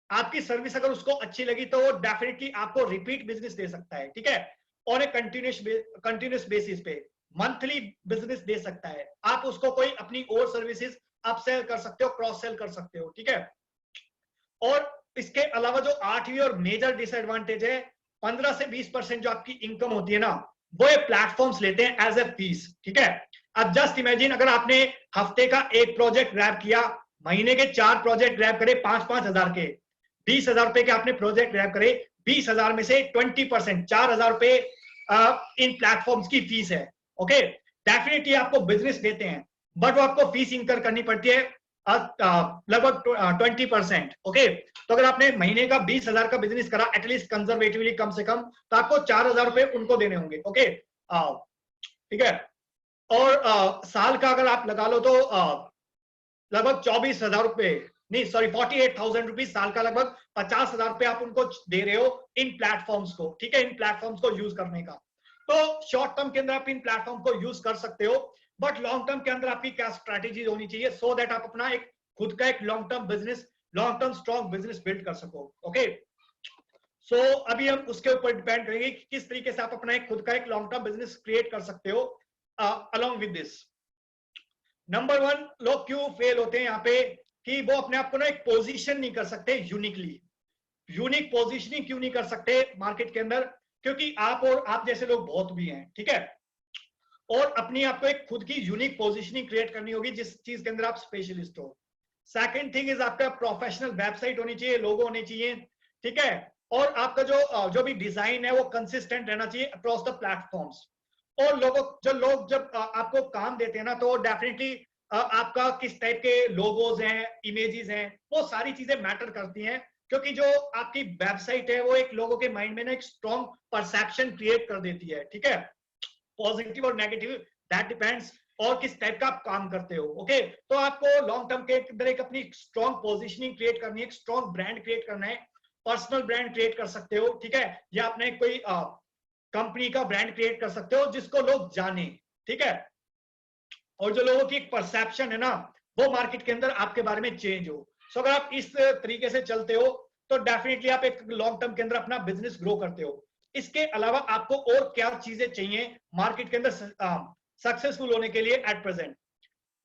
आपकी सर्विस अगर उसको अच्छी लगी, तो वो डेफिनेटली आपको रिपीट बिजनेस दे सकता है, ठीक है, और एक कंटिन्यूस बेसिस पे मंथली बिजनेस दे सकता है। आप उसको कोई अपनी और सर्विसेज अपसेल कर सकते हो, क्रॉस सेल कर सकते हो, ठीक है। और इसके अलावा जो आठवीं और मेजर डिसएडवांटेज है, 15 से 20% जो आपकी इनकम होती है ना, वो ये प्लेटफॉर्म्स लेते हैं एज ए फीस, ठीक है। अब जस्ट इमेजिन, अगर आपने हफ्ते का एक प्रोजेक्ट ग्रैब किया, महीने के 4 प्रोजेक्ट ग्रैब करे 5-5 हजार के, 20,000 रुपए के आपने प्रोजेक्ट ग्रैब करे, 20,000 में से 20%, 4,000 रुपए इन प्लेटफॉर्म्स की फीस है, ओके। डेफिनेटली आपको बिजनेस देते हैं, बट वो आपको फीस इंकर करनी पड़ती है लगभग 20%, ओके। तो अगर आपने महीने का 20,000 का बिजनेस करा, एटलीस्ट कंजर्वेटिवली कम से कम, तो आपको 4,000 रुपए उनको देने होंगे, ओके, ठीक है। और साल का अगर आप लगा लो तो लगभग 24,000 रुपए, नहीं सॉरी 48,000 रुपीज साल का, लगभग 50,000 रुपए आप उनको दे रहे हो इन प्लेटफॉर्म्स को, ठीक है, इन प्लेटफॉर्म्स को यूज करने का। तो शॉर्ट टर्म के अंदर आप इन प्लेटफॉर्म को यूज कर सकते हो, बट लॉन्ग टर्म के अंदर आपकी क्या स्ट्रैटेजी होनी चाहिए सो दैट आप अपना एक खुद का एक long term business, long term strong business build कर सको। ओके, सो अभी हम उसके ऊपर डिपेंड करेंगे कि किस तरीके से आप अपना एक खुद का एक लॉन्ग टर्म बिजनेस क्रिएट कर सकते हो। अलॉन्ग विद दिस, नंबर 1 लोग क्यों फेल होते हैं यहाँ पे कि वो अपने आप को ना एक पोजीशन नहीं कर सकते यूनिकली। यूनिक पोजीशनिंग क्यों नहीं कर सकते मार्केट के अंदर? क्योंकि आप और आप जैसे लोग बहुत भी हैं, ठीक है, और अपनी आपको एक खुद की यूनिक पोजीशनिंग क्रिएट करनी होगी जिस चीज के अंदर आप स्पेशलिस्ट हो। सेकंड थिंग इज आपका प्रोफेशनल वेबसाइट होनी चाहिए, लोगो होने चाहिए, ठीक है, और आपका जो भी डिजाइन है वो कंसिस्टेंट रहना चाहिए अक्रॉस द प्लेटफॉर्म्स। और लोग जब आपको काम देते हैं ना, तो डेफिनेटली आपका किस टाइप के लोगोज हैं, इमेजेस हैं, वो सारी चीजें मैटर करती हैं, क्योंकि जो आपकी वेबसाइट है वो एक लोगों के माइंड में ना एक स्ट्रॉन्ग परसेप्शन क्रिएट कर देती है, ठीक है, पॉजिटिव और नेगेटिव, दैट डिपेंड्स, और किस टाइप का आप काम करते हो। ओके, तो आपको लॉन्ग टर्म के अंदर एक अपनी स्ट्रॉन्ग पोजीशनिंग क्रिएट करनी है, एक स्ट्रॉन्ग ब्रांड क्रिएट करना है, पर्सनल ब्रांड क्रिएट कर सकते हो, ठीक है, या अपने कोई कंपनी का ब्रांड क्रिएट कर सकते हो जिसको लोग जाने, ठीक है, और जो लोगों की एक परसेप्शन है ना वो मार्केट के अंदर आपके बारे में चेंज हो। सो अगर आप इस तरीके से चलते हो तो डेफिनेटली आप एक लॉन्ग टर्म के अंदर अपना बिजनेस ग्रो करते हो। इसके अलावा आपको और क्या चीजें चाहिए मार्केट के अंदर सक्सेसफुल होने के लिए एट प्रेजेंट?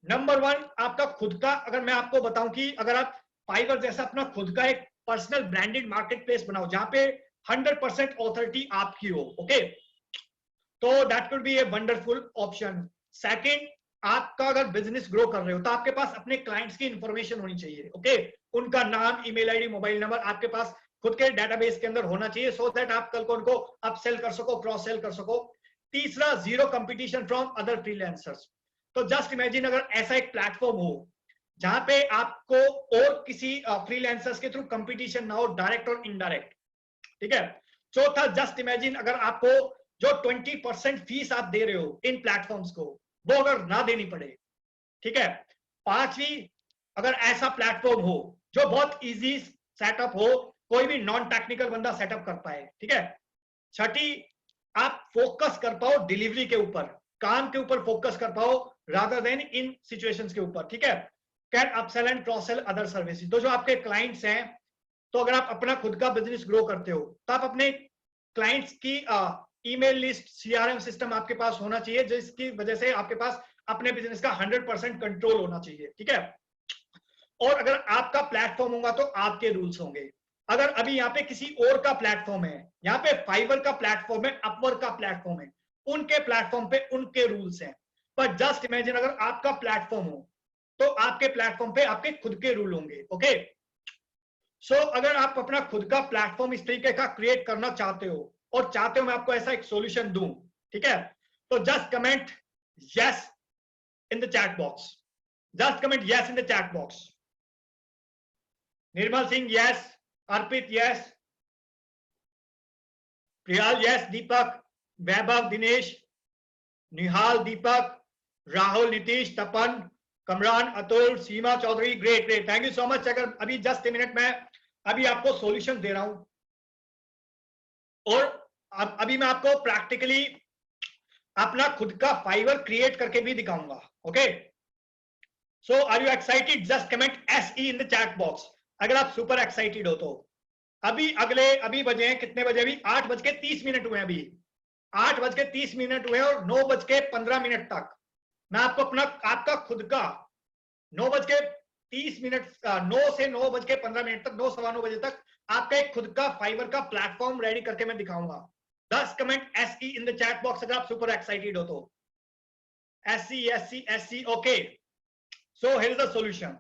नंबर 1 आपका खुद का, अगर मैं आपको बताऊं कि अगर आप फाइवर जैसा अपना खुद का एक पर्सनल ब्रांडेड मार्केट प्लेस बनाओ जहां पे 100% ऑथोरिटी आपकी हो, ओके, तो that could be a wonderful option. Second, आपका अगर बिजनेस ग्रो कर रहे हो तो आपके पास अपने क्लाइंट्स की इंफॉर्मेशन होनी चाहिए, ओके, उनका नाम, ईमेल आईडी, मोबाइल नंबर आपके पास खुद के डेटाबेस के अंदर होना चाहिए, सो दैट आप कल को उनको अपसेल कर सको, क्रॉस सेल कर सको। तीसरा, zero competition from other freelancers. तो जस्ट इमेजिन अगर ऐसा एक प्लेटफॉर्म हो जहां पे आपको और किसी फ्रीलांसर्स के थ्रू कंपटीशन ना हो, डायरेक्ट और इनडायरेक्ट, ठीक है। चौथा, जस्ट इमेजिन अगर आपको जो 20% फीस आप दे रहे हो इन प्लेटफॉर्म्स को वो अगर ना देनी पड़े, ठीक है। पांचवी, अगर ऐसा प्लेटफॉर्म हो जो बहुत इजी सेटअप हो, कोई भी नॉन टेक्निकल बंदा सेटअप कर पाए, ठीक है। छठी, आप फोकस कर पाओ डिलीवरी के ऊपर, काम के ऊपर फोकस कर पाओ रादर देन इन सिचुएशंस के ऊपर, ठीक है। Can upsell and cross sell other services. तो जो आपके क्लाइंट्स हैं, तो अगर आप अपना खुद का बिजनेस ग्रो करते हो तो आप अपने क्लाइंट्स की ईमेल लिस्ट, सीआरएम सिस्टम आपके पास होना चाहिए जिसकी वजह से आपके पास अपने बिजनेस का 100% कंट्रोल होना चाहिए, ठीक है। और अगर आपका प्लेटफॉर्म होगा तो आपके रूल्स होंगे। अगर अभी यहाँ पे किसी और का प्लेटफॉर्म है, यहाँ पे फाइवर का प्लेटफॉर्म है, अपवर्क का प्लेटफॉर्म है, उनके प्लेटफॉर्म पे उनके रूल्स हैं, पर जस्ट इमेजिन अगर आपका प्लेटफॉर्म हो तो आपके प्लेटफॉर्म पे आपके खुद के रूल होंगे, ओके। सो अगर आप अपना खुद का प्लेटफॉर्म इस तरीके का क्रिएट करना चाहते हो और चाहते हो मैं आपको ऐसा एक सॉल्यूशन दूं, ठीक है, तो just comment yes in the chat box, just comment yes in the chat box. Nirmal Singh yes, Arpit yes, Priyal yes, Deepak, Vaibhav, Dinesh, Nihal, Deepak, Rahul, Nitish, Tapan, Kamran, Atul, Seema Chaudhary, great great, thank you so much. अगर अभी जस्ट ए मिनट में अभी आपको सॉल्यूशन दे रहा हूं और अभी मैं आपको प्रैक्टिकली अपना खुद का फाइवर क्रिएट करके भी दिखाऊंगा, okay. So are you excited? Just comment SE in the chat box अगर आप सुपर एक्साइटेड हो तो। अभी बजे हैं कितने बजे? अभी 8:30 हुए, अभी 8:30 हुए और 9:15 तक मैं आपको अपना आपका खुद का 9:30, 9 से 9:15 तक, 9 सवा 9 बजे तक आपका एक खुद का फाइवर का प्लेटफॉर्म रेडी करके मैं दिखाऊंगा। 10 comment SE in the chat box अगर आप सुपर एक्साइटेड हो तो। SE okay. So here is the solution.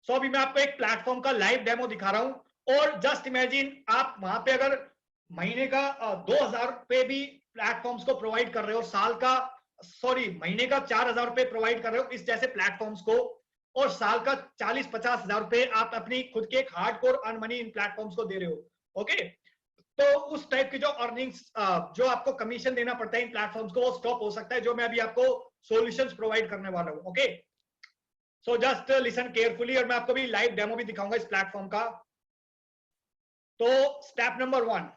So अभी मैं आपको एक प्लेटफॉर्म का लाइव डेमो दिखा रहा हूं और जस्ट इमेजिन आप वहां पे अगर महीने का 2,000 रुपए भी प्लेटफॉर्म्स को प्रोवाइड कर रहे हो, साल का महीने का 4,000 रुपए प्रोवाइड कर रहे हो इस जैसे प्लेटफॉर्म्स को, और साल का 40-50 हजार रुपए आप अपनी खुद के एक hardcore earn money in platforms को दे रहे हो, ओके। तो उस टाइप की जो अर्निंग्स जो आपको कमीशन देना पड़ता है इन प्लेटफॉर्म्स को, वो स्टॉप हो सकता है, जो मैं अभी आपको सॉल्यूशंस प्रोवाइड करने वाला हूं। Okay, so just listen carefully, और मैं आपको भी लाइव डेमो भी दिखाऊंगा इस प्लेटफॉर्म का। तो step number 1,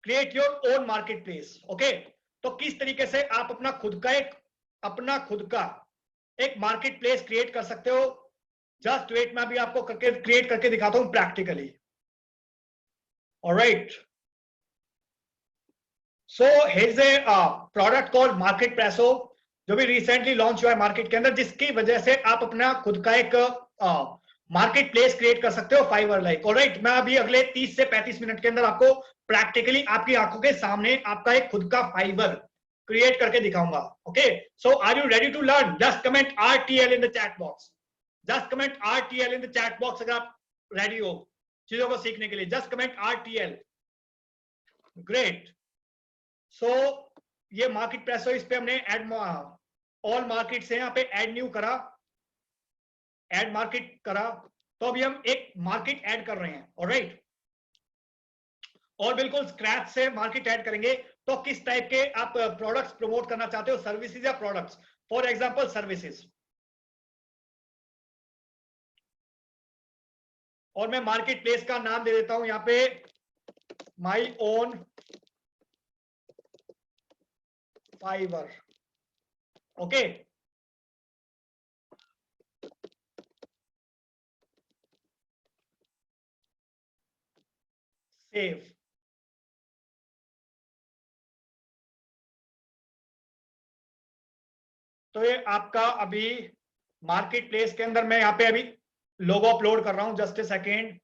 create your own market place. Okay, तो किस तरीके से आप अपना खुद का एक मार्केट प्लेस क्रिएट कर सकते हो। जस्ट वेट, मैं अभी आपको क्रिएट करके दिखाता हूं practically. Alright, so here is a product called market Presso, जो भी रिसेंटली लॉन्च हुआ है मार्केट के अंदर, जिसकी वजह से आप अपना खुद का एक मार्केट प्लेस क्रिएट कर सकते हो फाइवर लाइक। ऑलराइट, मैं अभी अगले 30 से 35 मिनट के अंदर आपको प्रैक्टिकली आपकी आंखों के सामने आपका एक खुद का फाइवर क्रिएट करके दिखाऊंगा। Okay, so are you ready to learn? Just comment RTL in the chat box. Just comment RTL in the chat box अगर आप रेडी हो चीजों को सीखने के लिए। Just comment RTL। Great. So ये मार्केट प्लेस हो, इस पे हमने एड ऑल मार्केट से यहाँ पे ऐड न्यू करा, ऐड मार्केट करा, तो अभी हम एक मार्केट ऐड कर रहे हैं। ऑलराइट, और बिल्कुल स्क्रैच से मार्केट ऐड करेंगे। तो किस टाइप के आप प्रोडक्ट्स प्रमोट करना चाहते हो, सर्विसेज या प्रोडक्ट्स? फॉर एग्जांपल सर्विसेज, और मैं मार्केट प्लेस का नाम दे देता हूं यहां पे my own Fiverr. Okay, save. तो ये आपका अभी मार्केट प्लेस के अंदर मैं यहाँ पे अभी लोगो अपलोड कर रहा हूं। Just a second.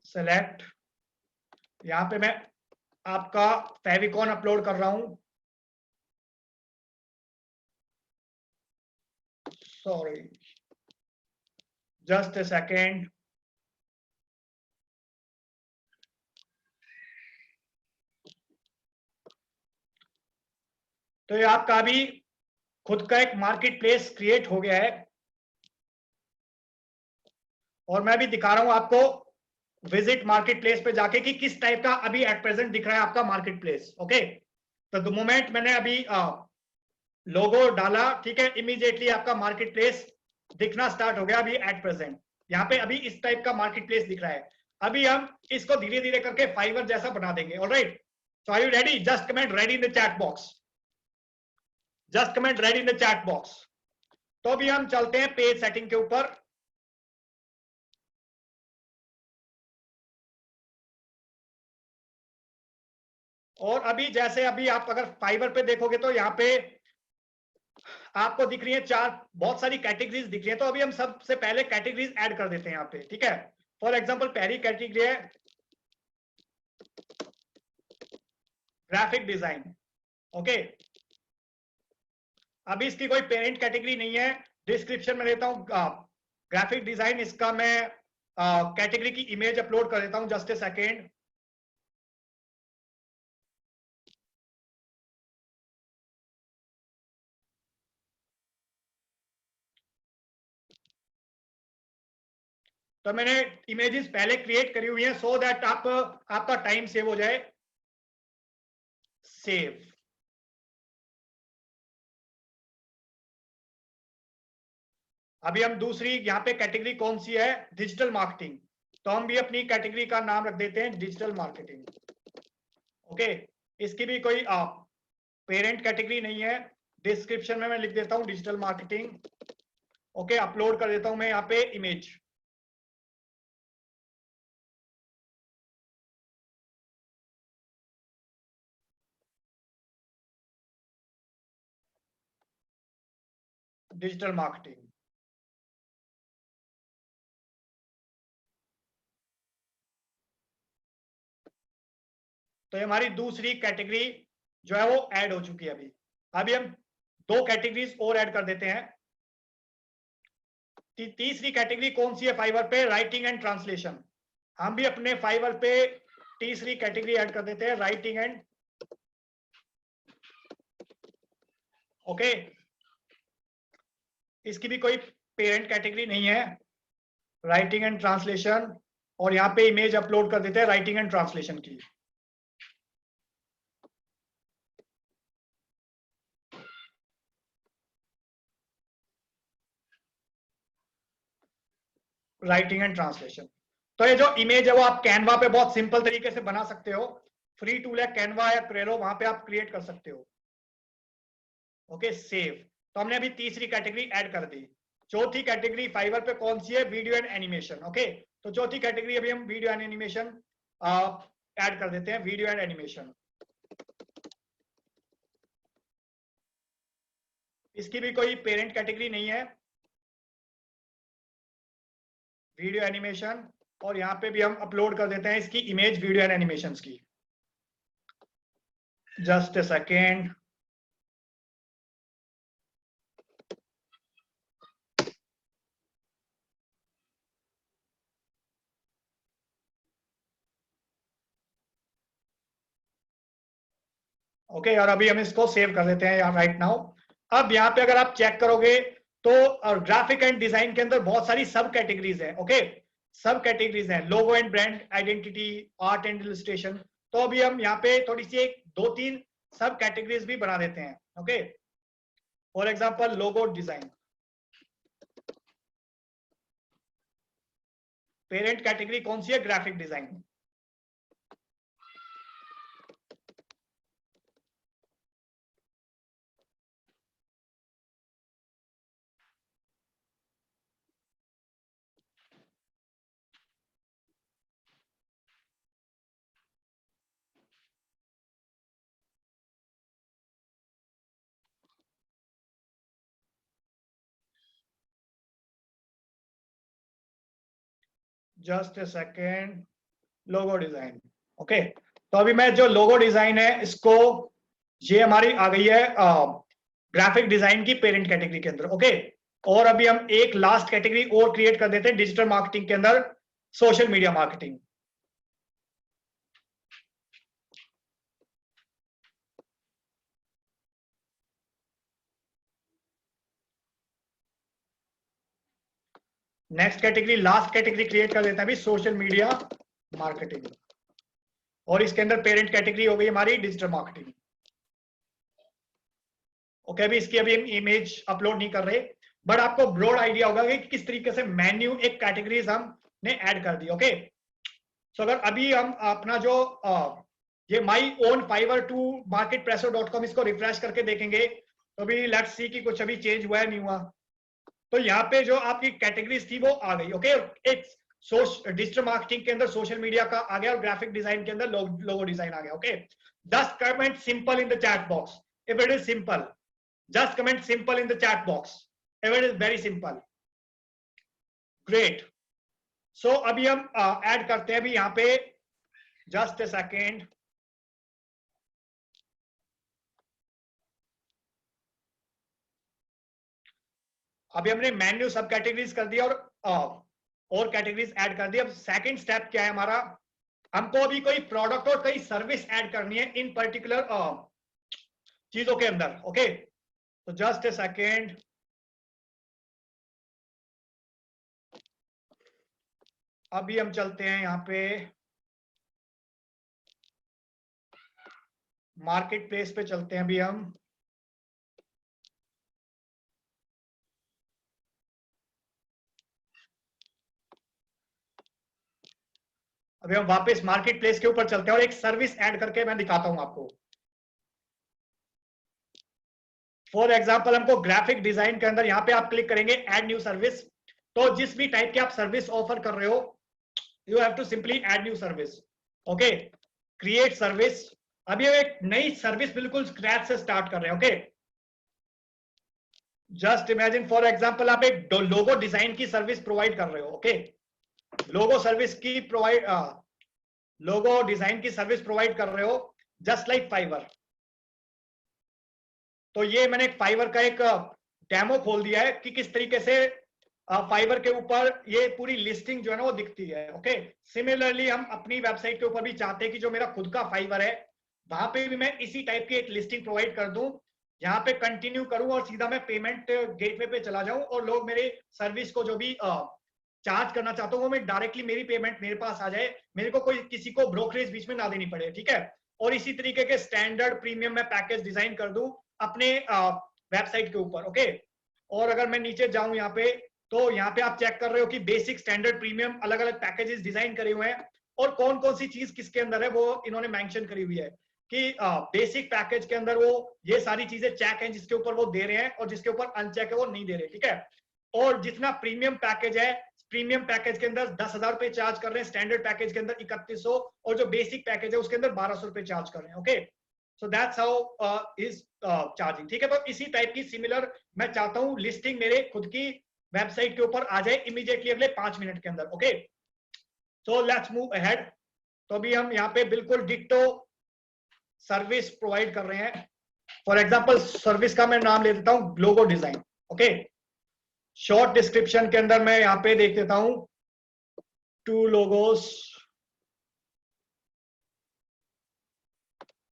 सेलेक्ट, यहां पे मैं आपका फेविकॉन अपलोड कर रहा हूं। Sorry, just a second. तो ये आपका भी खुद का एक मार्केट प्लेस क्रिएट हो गया है, और मैं भी दिखा रहा हूं आपको विजिट मार्केट प्लेस पे जाके कि किस टाइप का अभी एट प्रेजेंट दिख रहा है आपका मार्केट प्लेस। ओके, तो द मोमेंट मैंने अभी लोगो डाला, ठीक है, इमीडिएटली आपका मार्केट प्लेस दिखना स्टार्ट हो गया अभी एट प्रेजेंट। यहाँ पे अभी इस टाइप का मार्केट प्लेस दिख रहा है। अभी हम इसको धीरे धीरे करके फाइवर जैसा बना देंगे। Alright, so are you ready? Just comment ready in the chat box. Just comment ready in the chat box. तो अभी हम चलते हैं पेज सेटिंग के ऊपर। और अभी जैसे अभी आप अगर फाइवर पे देखोगे तो यहाँ पे आपको दिख रही है बहुत सारी कैटेगरीज दिख रही है। तो अभी हम सबसे पहले कैटेगरीज ऐड कर देते हैं यहाँ पे, ठीक है। फॉर एग्जांपल पहली कैटेगरी है ग्राफिक डिजाइन। ओके, अभी इसकी कोई पेरेंट कैटेगरी नहीं है। डिस्क्रिप्शन में देता हूं ग्राफिक डिजाइन, इसका मैं कैटेगरी की इमेज अपलोड कर देता हूं। Just a second. तो मैंने इमेजेस पहले क्रिएट करी हुई हैं सो दैट आपका टाइम सेव हो जाए। सेव। अभी हम दूसरी यहाँ पे कैटेगरी कौन सी है? Digital marketing. तो हम भी अपनी कैटेगरी का नाम रख देते हैं डिजिटल मार्केटिंग। ओके, इसकी भी कोई पेरेंट कैटेगरी नहीं है। डिस्क्रिप्शन में मैं लिख देता हूं डिजिटल मार्केटिंग। ओके, अपलोड कर देता हूं मैं यहाँ पे इमेज। Digital marketing. तो ये हमारी दूसरी कैटेगरी जो है वो ऐड हो चुकी है। अभी हम दो कैटेगरीज और ऐड कर देते हैं। तीसरी कैटेगरी कौन सी है फाइवर पे? Writing and translation. हम भी अपने फाइवर पे तीसरी कैटेगरी ऐड कर देते हैं, राइटिंग एंड, ओके। इसकी भी कोई पेरेंट कैटेगरी नहीं है, राइटिंग एंड ट्रांसलेशन, और यहाँ पे इमेज अपलोड कर देते हैं राइटिंग एंड ट्रांसलेशन की। Writing and translation. तो ये जो इमेज है वो आप कैनवा पे बहुत सिंपल तरीके से बना सकते हो, फ्री टूल है कैनवा या क्रेलो, वहां पे आप क्रिएट कर सकते हो। Okay, save. तो हमने अभी तीसरी कैटेगरी ऐड कर दी। चौथी कैटेगरी फाइवर पे कौन सी है? Video and animation. ओके, तो चौथी कैटेगरी अभी हम वीडियो एंड एनिमेशन ऐड कर देते हैं, वीडियो एंड एनिमेशन। इसकी भी कोई पेरेंट कैटेगरी नहीं है, वीडियो एनिमेशन, और यहाँ पे भी हम अपलोड कर देते हैं इसकी इमेज वीडियो एंड एनिमेशन की। Just a second. ओके, और अभी हम इसको सेव कर देते हैं यहाँ राइट नाउ। अब यहाँ पे अगर आप चेक करोगे तो ग्राफिक एंड डिजाइन के अंदर बहुत सारी सब कैटेगरीज है। ओके, सब कैटेगरीज हैं, logo and brand identity, art and illustration. तो अभी हम यहाँ पे थोड़ी सी एक दो तीन सब कैटेगरीज भी बना देते हैं। Okay, for example logo design. Parent category कौन सी है? Graphic design. Just a second, logo design. Okay, तो अभी मैं जो लोगो डिजाइन है इसको, ये हमारी आ गई है ग्राफिक डिजाइन की पेरेंट कैटेगरी के अंदर। ओके, और अभी हम एक लास्ट कैटेगरी और क्रिएट कर देते हैं डिजिटल मार्केटिंग के अंदर, social media marketing. Next category, last category create कर देते हैं अभी, सोशल मीडिया मार्केटिंग, और इसके अंदर पेरेंट कैटेगरी हो गई हमारी डिजिटल मार्केटिंग। ओके, अभी इसकी अभी हम इमेज अपलोड नहीं कर रहे, बट आपको ब्रॉड आइडिया होगा कि किस तरीके से मेन्यू एक कैटेगरीज हमने ऐड कर दी। ओके, सो अगर अभी हम अपना जो ये my own Fiverr to Marketpresso .com इसको रिफ्रेश करके देखेंगे तो अभी लेट्स सी कि कुछ अभी चेंज हुआ है नहीं हुआ। तो यहाँ पे जो आपकी कैटेगरीज थी वो आ गई। ओके, एक डिजिटल मार्केटिंग के अंदर सोशल मीडिया का आ गया और ग्राफिक डिजाइन के अंदर लोगो डिजाइन आ गया। Okay, just comment simple in the chat box if it is simple, just comment simple in the chat box if it is very simple. Great. So अभी हम ऐड करते हैं अभी यहाँ पे, जस्ट अ सेकेंड। अभी हमने मेन्यू सब कैटेगरीज कर दिया और कैटेगरीज ऐड कर दी। अब सेकंड स्टेप क्या है हमारा? हमको अभी कोई प्रोडक्ट और कोई सर्विस ऐड करनी है इन पर्टिकुलर चीजों के अंदर। ओके, तो जस्ट अ सेकेंड। अभी हम चलते हैं यहाँ पे मार्केट प्लेस पे चलते हैं अभी हम। अभी हम वापस मार्केट प्लेस के ऊपर चलते हैं और एक सर्विस ऐड करके मैं दिखाता हूं आपको। फॉर एग्जाम्पल हमको ग्राफिक डिजाइन के अंदर यहाँ पे आप क्लिक करेंगे ऐड न्यू सर्विस। तो जिस भी टाइप के आप सर्विस ऑफर कर रहे हो, you have to simply add new service. Okay, create service. अभी हम एक नई सर्विस बिल्कुल स्क्रैच से स्टार्ट कर रहे हैं। Okay, just imagine for example आप एक लोगो डिजाइन की सर्विस प्रोवाइड कर रहे हो। ओके, लोगो सर्विस की प्रोवाइड लोगो डिजाइन की सर्विस प्रोवाइड कर रहे हो जस्ट लाइक फाइवर। तो ये मैंने फाइवर का एक डेमो खोल दिया है कि किस तरीके से फाइवर के ऊपर ये पूरी लिस्टिंग जो है ना वो दिखती है। ओके, सिमिलरली हम अपनी वेबसाइट के ऊपर भी चाहते हैं कि जो मेरा खुद का फाइवर है वहां पे भी मैं इसी टाइप की एक लिस्टिंग प्रोवाइड कर दूं, यहाँ पे कंटिन्यू करूं और सीधा मैं पेमेंट गेटवे पे चला जाऊं और लोग मेरे सर्विस को जो भी चार्ज करना चाहता हूँ वो मैं डायरेक्टली मेरी पेमेंट मेरे पास आ जाए, मेरे को कोई किसी को ब्रोकरेज बीच में ना देनी पड़े। ठीक है, और इसी तरीके के स्टैंडर्ड प्रीमियम मैं पैकेज डिजाइन कर दूं अपने वेबसाइट के ऊपर। ओके, और अगर मैं नीचे जाऊं यहाँ पे, तो यहाँ पे आप चेक कर रहे हो कि बेसिक, स्टैंडर्ड, प्रीमियम अलग अलग पैकेजेस डिजाइन करे हुए हैं और कौन कौन सी चीज किसके अंदर है वो इन्होंने मेंशन करी हुई है कि बेसिक पैकेज के अंदर वो ये सारी चीजें चेक हैं जिसके ऊपर वो दे रहे हैं और जिसके ऊपर अनचेक है वो नहीं दे रहे। ठीक है, और जितना प्रीमियम पैकेज है, प्रीमियम पैकेज के अंदर 10,000 रुपए चार्ज कर रहे हैं, स्टैंडर्ड पैकेज के अंदर 3100 और जो बेसिक पैकेज है उसके अंदर 1200 रुपए चार्ज कर रहे हैं। Okay, so that's how is charging. ठीक है, तो इसी टाइप की सिमिलर मैं चाहता हूं लिस्टिंग मेरे खुद की वेबसाइट के ऊपर आ जाए इमीडिएटली अगले 5 मिनट के अंदर। Okay, so let's move ahead. तो अभी हम यहाँ पे बिल्कुल डिक्टो सर्विस प्रोवाइड कर रहे हैं। फॉर एग्जांपल सर्विस का मैं नाम ले देता हूं logo design. Okay, short description के अंदर मैं यहाँ पे देख देता हूं 2 logos.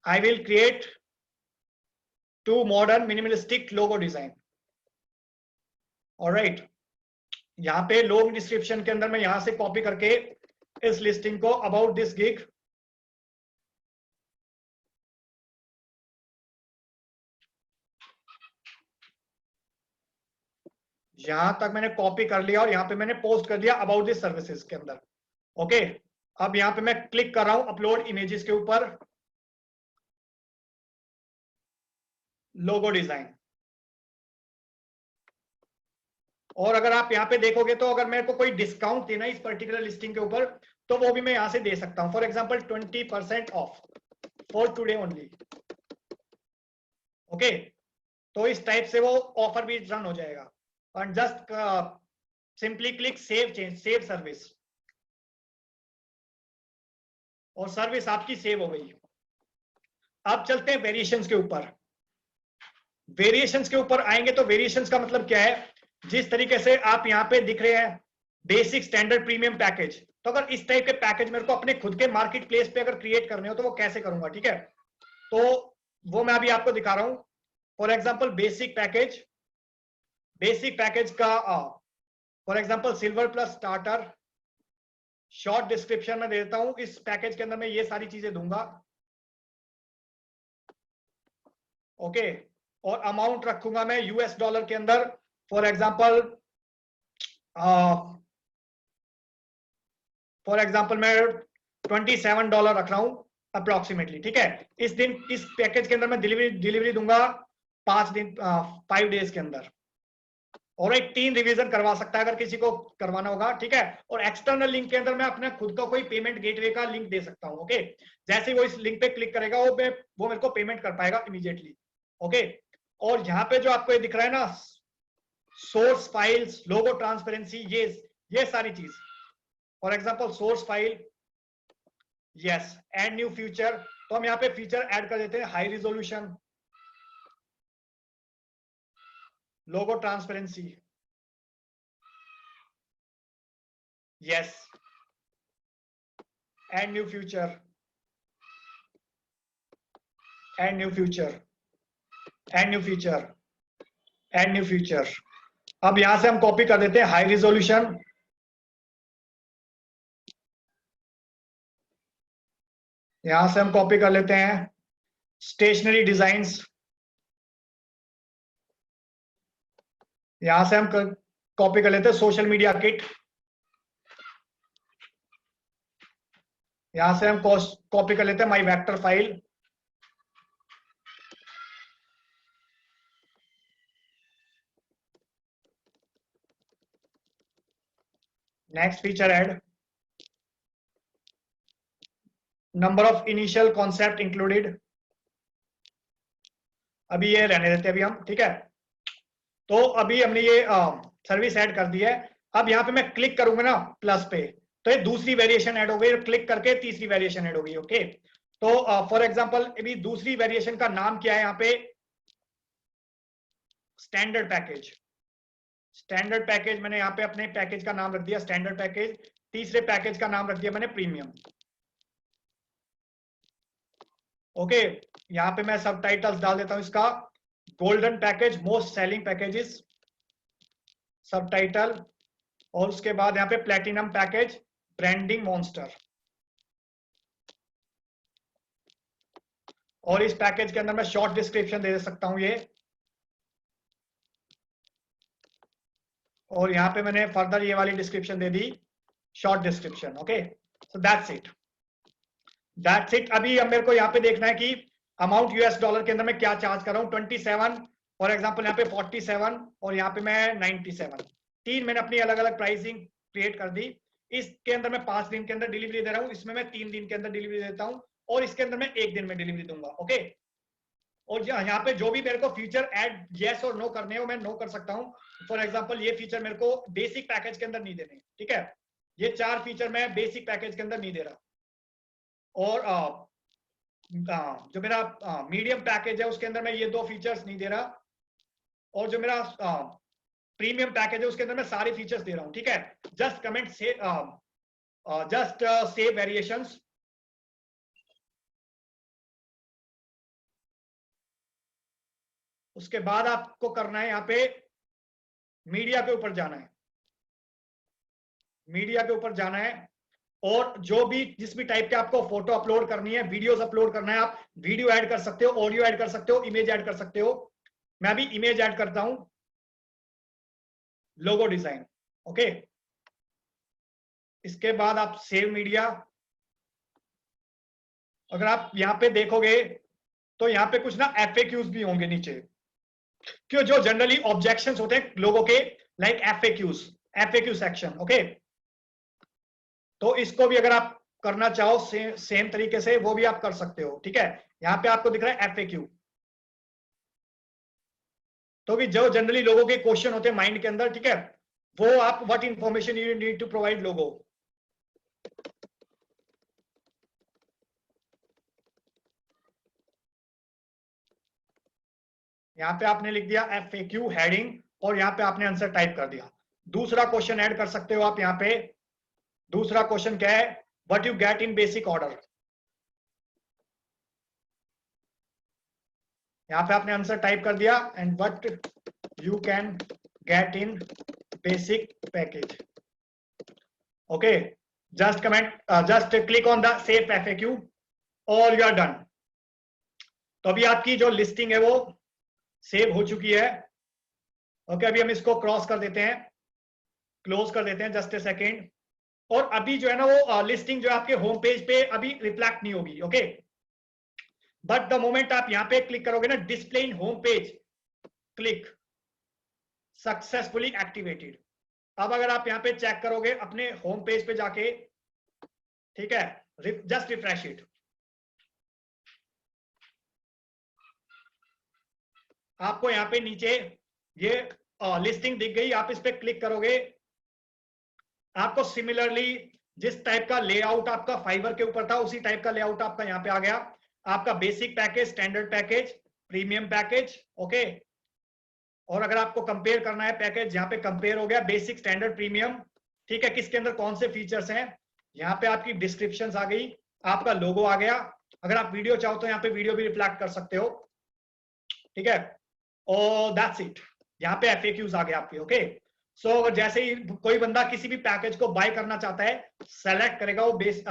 I will create 2 modern minimalistic logo design. Alright, यहाँ पे लोग डिस्क्रिप्शन के अंदर मैं यहां से कॉपी करके इस लिस्टिंग को अबाउट दिस गिग यहां तक मैंने कॉपी कर लिया और यहां पे मैंने पोस्ट कर दिया अबाउट दिस सर्विसेज के अंदर। ओके, अब यहां पे मैं क्लिक कर रहा हूं अपलोड इमेजेस के ऊपर, लोगो डिजाइन। और अगर आप यहाँ पे देखोगे तो अगर मेरे को कोई डिस्काउंट देना है इस पर्टिकुलर लिस्टिंग के ऊपर तो वो भी मैं यहां से दे सकता हूं। For example 20% of for today only. Okay, तो इस टाइप से वो ऑफर भी रन हो जाएगा और just simply click save change, save service, और सर्विस आपकी सेव हो गई। अब चलते हैं वेरिएशंस के ऊपर। वेरिएशंस के ऊपर आएंगे तो वेरिएशंस का मतलब क्या है, जिस तरीके से आप यहाँ पे दिख रहे हैं बेसिक, स्टैंडर्ड, प्रीमियम पैकेज, तो अगर इस टाइप के पैकेज मेरे को अपने खुद के मार्केट प्लेस पे अगर क्रिएट करने हो तो वो कैसे करूंगा। ठीक है, तो वो मैं अभी आपको दिखा रहा हूं। For example basic package, basic package का for example silver plus starter, short description में देता हूं। इस पैकेज के अंदर मैं ये सारी चीजें दूंगा। ओके, और अमाउंट रखूंगा मैं यूएस डॉलर के अंदर। फॉर एग्जांपल मैं $27 रख रहा हूं अप्रोक्सीमेटली। ठीक है, इस दिन इस पैकेज के अंदर मैं डिलीवरी दूंगा 5 डेज के अंदर। और एक 3 रिवीजन करवा सकता है अगर किसी को करवाना होगा। ठीक है, और एक्सटर्नल लिंक के अंदर मैं अपना खुद का कोई पेमेंट गेटवे का लिंक दे सकता हूं। ओके, जैसे वो इस लिंक पे क्लिक करेगा वो मेरे को पेमेंट कर पाएगा इमीडिएटली। ओके, और यहाँ पे जो आपको ये दिख रहा है ना, सोर्स फाइल्स, लोगो ट्रांसपेरेंसी, ये सारी चीज। For example source file, yes, add new feature, तो हम यहाँ पे फीचर ऐड कर देते हैं high resolution, logo transparency, yes, add new feature, add new feature, add new feature, add new feature. अब यहां से हम कॉपी कर देते हैं हाई रिजोल्यूशन, यहां से हम कॉपी कर लेते हैं स्टेशनरी डिजाइन्स, यहां से हम कॉपी कर लेते हैं सोशल मीडिया किट, यहां से हम कॉपी कर लेते हैं my vector file, next feature add, number of initial concept included, अभी ये रहने देते हैं अभी हम। ठीक है, तो अभी हमने ये सर्विस ऐड कर दी है। अब यहाँ पे मैं क्लिक करूंगा ना प्लस पे, तो ये दूसरी वेरिएशन ऐड हो गई, क्लिक करके तीसरी वेरिएशन ऐड हो गई। ओके, तो फॉर एग्जांपल अभी दूसरी वेरिएशन का नाम क्या है यहाँ पे, स्टैंडर्ड पैकेज, स्टैंडर्ड पैकेज मैंने यहाँ पे अपने पैकेज का नाम रख दिया स्टैंडर्ड पैकेज, तीसरे पैकेज का नाम रख दिया मैंने प्रीमियम। ओके, यहाँ पे मैं सब टाइटल्स डाल देता हूं इसका, golden package most selling packages सब टाइटल, और उसके बाद यहाँ पे प्लेटिनम पैकेज ब्रांडिंग मॉन्स्टर। और इस पैकेज के अंदर मैं शॉर्ट डिस्क्रिप्शन दे सकता हूं ये, और यहाँ पे मैंने फर्दर ये वाली description they the short description. Okay, so that's it, that's it. अभी अब मेरे को यहाँ पे देखना है कि अमाउंट यूएस डॉलर के अंदर मैं क्या चार्ज कर रहा हूँ, 27 फॉर एग्जांपल, यहाँ पे 47 और यहाँ पे मैं 97, तीन मैंने अपनी अलग अलग प्राइसिंग क्रिएट कर दी। इसके अंदर मैं 5 दिन के अंदर डिलीवरी दे रहा हूँ, इसमें मैं 3 दिन के अंदर डिलीवरी देता हूँ, और इसके अंदर मैं 1 दिन में डिलीवरी दूंगा। ओके, और यहाँ पे जो भी मेरे को फीचर ऐड यस और नो करने हो मैं नो कर सकता हूँ। फॉर एग्जांपल ये फीचर मेरे को बेसिक पैकेज के अंदर नहीं देने, ठीक है, ये 4 फीचर मैं बेसिक पैकेज के अंदर नहीं दे रहा, और जो मेरा मीडियम पैकेज है उसके अंदर मैं ये 2 फीचर्स नहीं दे रहा, और जो मेरा प्रीमियम पैकेज है उसके अंदर मैं सारे फीचर्स दे रहा हूं, ठीक है। जस्ट कमेंट से जस्ट सेव वेरिएशंस। उसके बाद आपको करना है यहाँ पे मीडिया के ऊपर जाना है, मीडिया के ऊपर जाना है, और जो भी जिस भी टाइप के आपको फोटो अपलोड करनी है, वीडियोस अपलोड करना है, आप वीडियो ऐड कर सकते हो, ऑडियो ऐड कर सकते हो, इमेज ऐड कर सकते हो। मैं अभी इमेज ऐड करता हूं, लोगो डिजाइन। ओके, इसके बाद आप सेव मीडिया। अगर आप यहां पे देखोगे तो यहां पे कुछ ना एफएक्यूज भी होंगे नीचे, क्यों, जो जनरली ऑब्जेक्शंस होते हैं लोगों के, लाइक एफएक्यू सेक्शन। ओके, तो इसको भी अगर आप करना चाहो सेम तरीके से वो भी आप कर सकते हो, ठीक है। यहां पे आपको दिख रहा है एफएक्यू, तो भी जो जनरली लोगों के क्वेश्चन होते हैं माइंड के अंदर, ठीक है, वो आप what information you need to provide logo. यहाँ पे आपने लिख दिया एफएक्यू हेडिंग, और यहाँ पे आपने आंसर टाइप कर दिया। दूसरा क्वेश्चन ऐड कर सकते हो आप यहाँ पे। दूसरा क्वेश्चन क्या है, what you get in basic order. यहाँ पे आपने आंसर टाइप कर दिया, and what you can get in basic package. Okay, just comment, just click on the save FAQ और यू आर डन। तो अभी आपकी जो लिस्टिंग है वो सेव हो चुकी है। ओके, अभी हम इसको क्रॉस कर देते हैं, क्लोज कर देते हैं, जस्ट ए सेकेंड। और अभी जो है ना वो लिस्टिंग जो है आपके होम पेज पे अभी रिफ्लेक्ट नहीं होगी। ओके, बट द मोमेंट आप यहां पे क्लिक करोगे ना, display in home page, click, successfully activated. अब अगर आप यहां पे चेक करोगे अपने होम पेज पे जाके, ठीक है, जस्ट रिफ्रेश इट, आपको यहाँ पे नीचे ये लिस्टिंग दिख गई। आप इस पे क्लिक करोगे, आपको सिमिलरली जिस टाइप का लेआउट आपका फाइबर के ऊपर था उसी टाइप का लेआउट आपका यहाँ पे आ गया। आपका basic package, standard package, premium package. Okay, और अगर आपको कंपेयर करना है पैकेज, यहाँ पे कंपेयर हो गया बेसिक, स्टैंडर्ड, प्रीमियम, ठीक है, किसके अंदर कौन से फीचर्स हैं। यहाँ पे आपकी डिस्क्रिप्शन आ गई, आपका लोगो आ गया। अगर आप वीडियो चाहो तो यहाँ पे वीडियो भी रिफ्लेक्ट कर सकते हो, ठीक है, और दैट्स इट। यहाँ पे एफएक्यूज आ गए आपके। ओके, सो अगर जैसे ही कोई बंदा किसी भी पैकेज को बाय करना चाहता है, सेलेक्ट करेगा वो बेस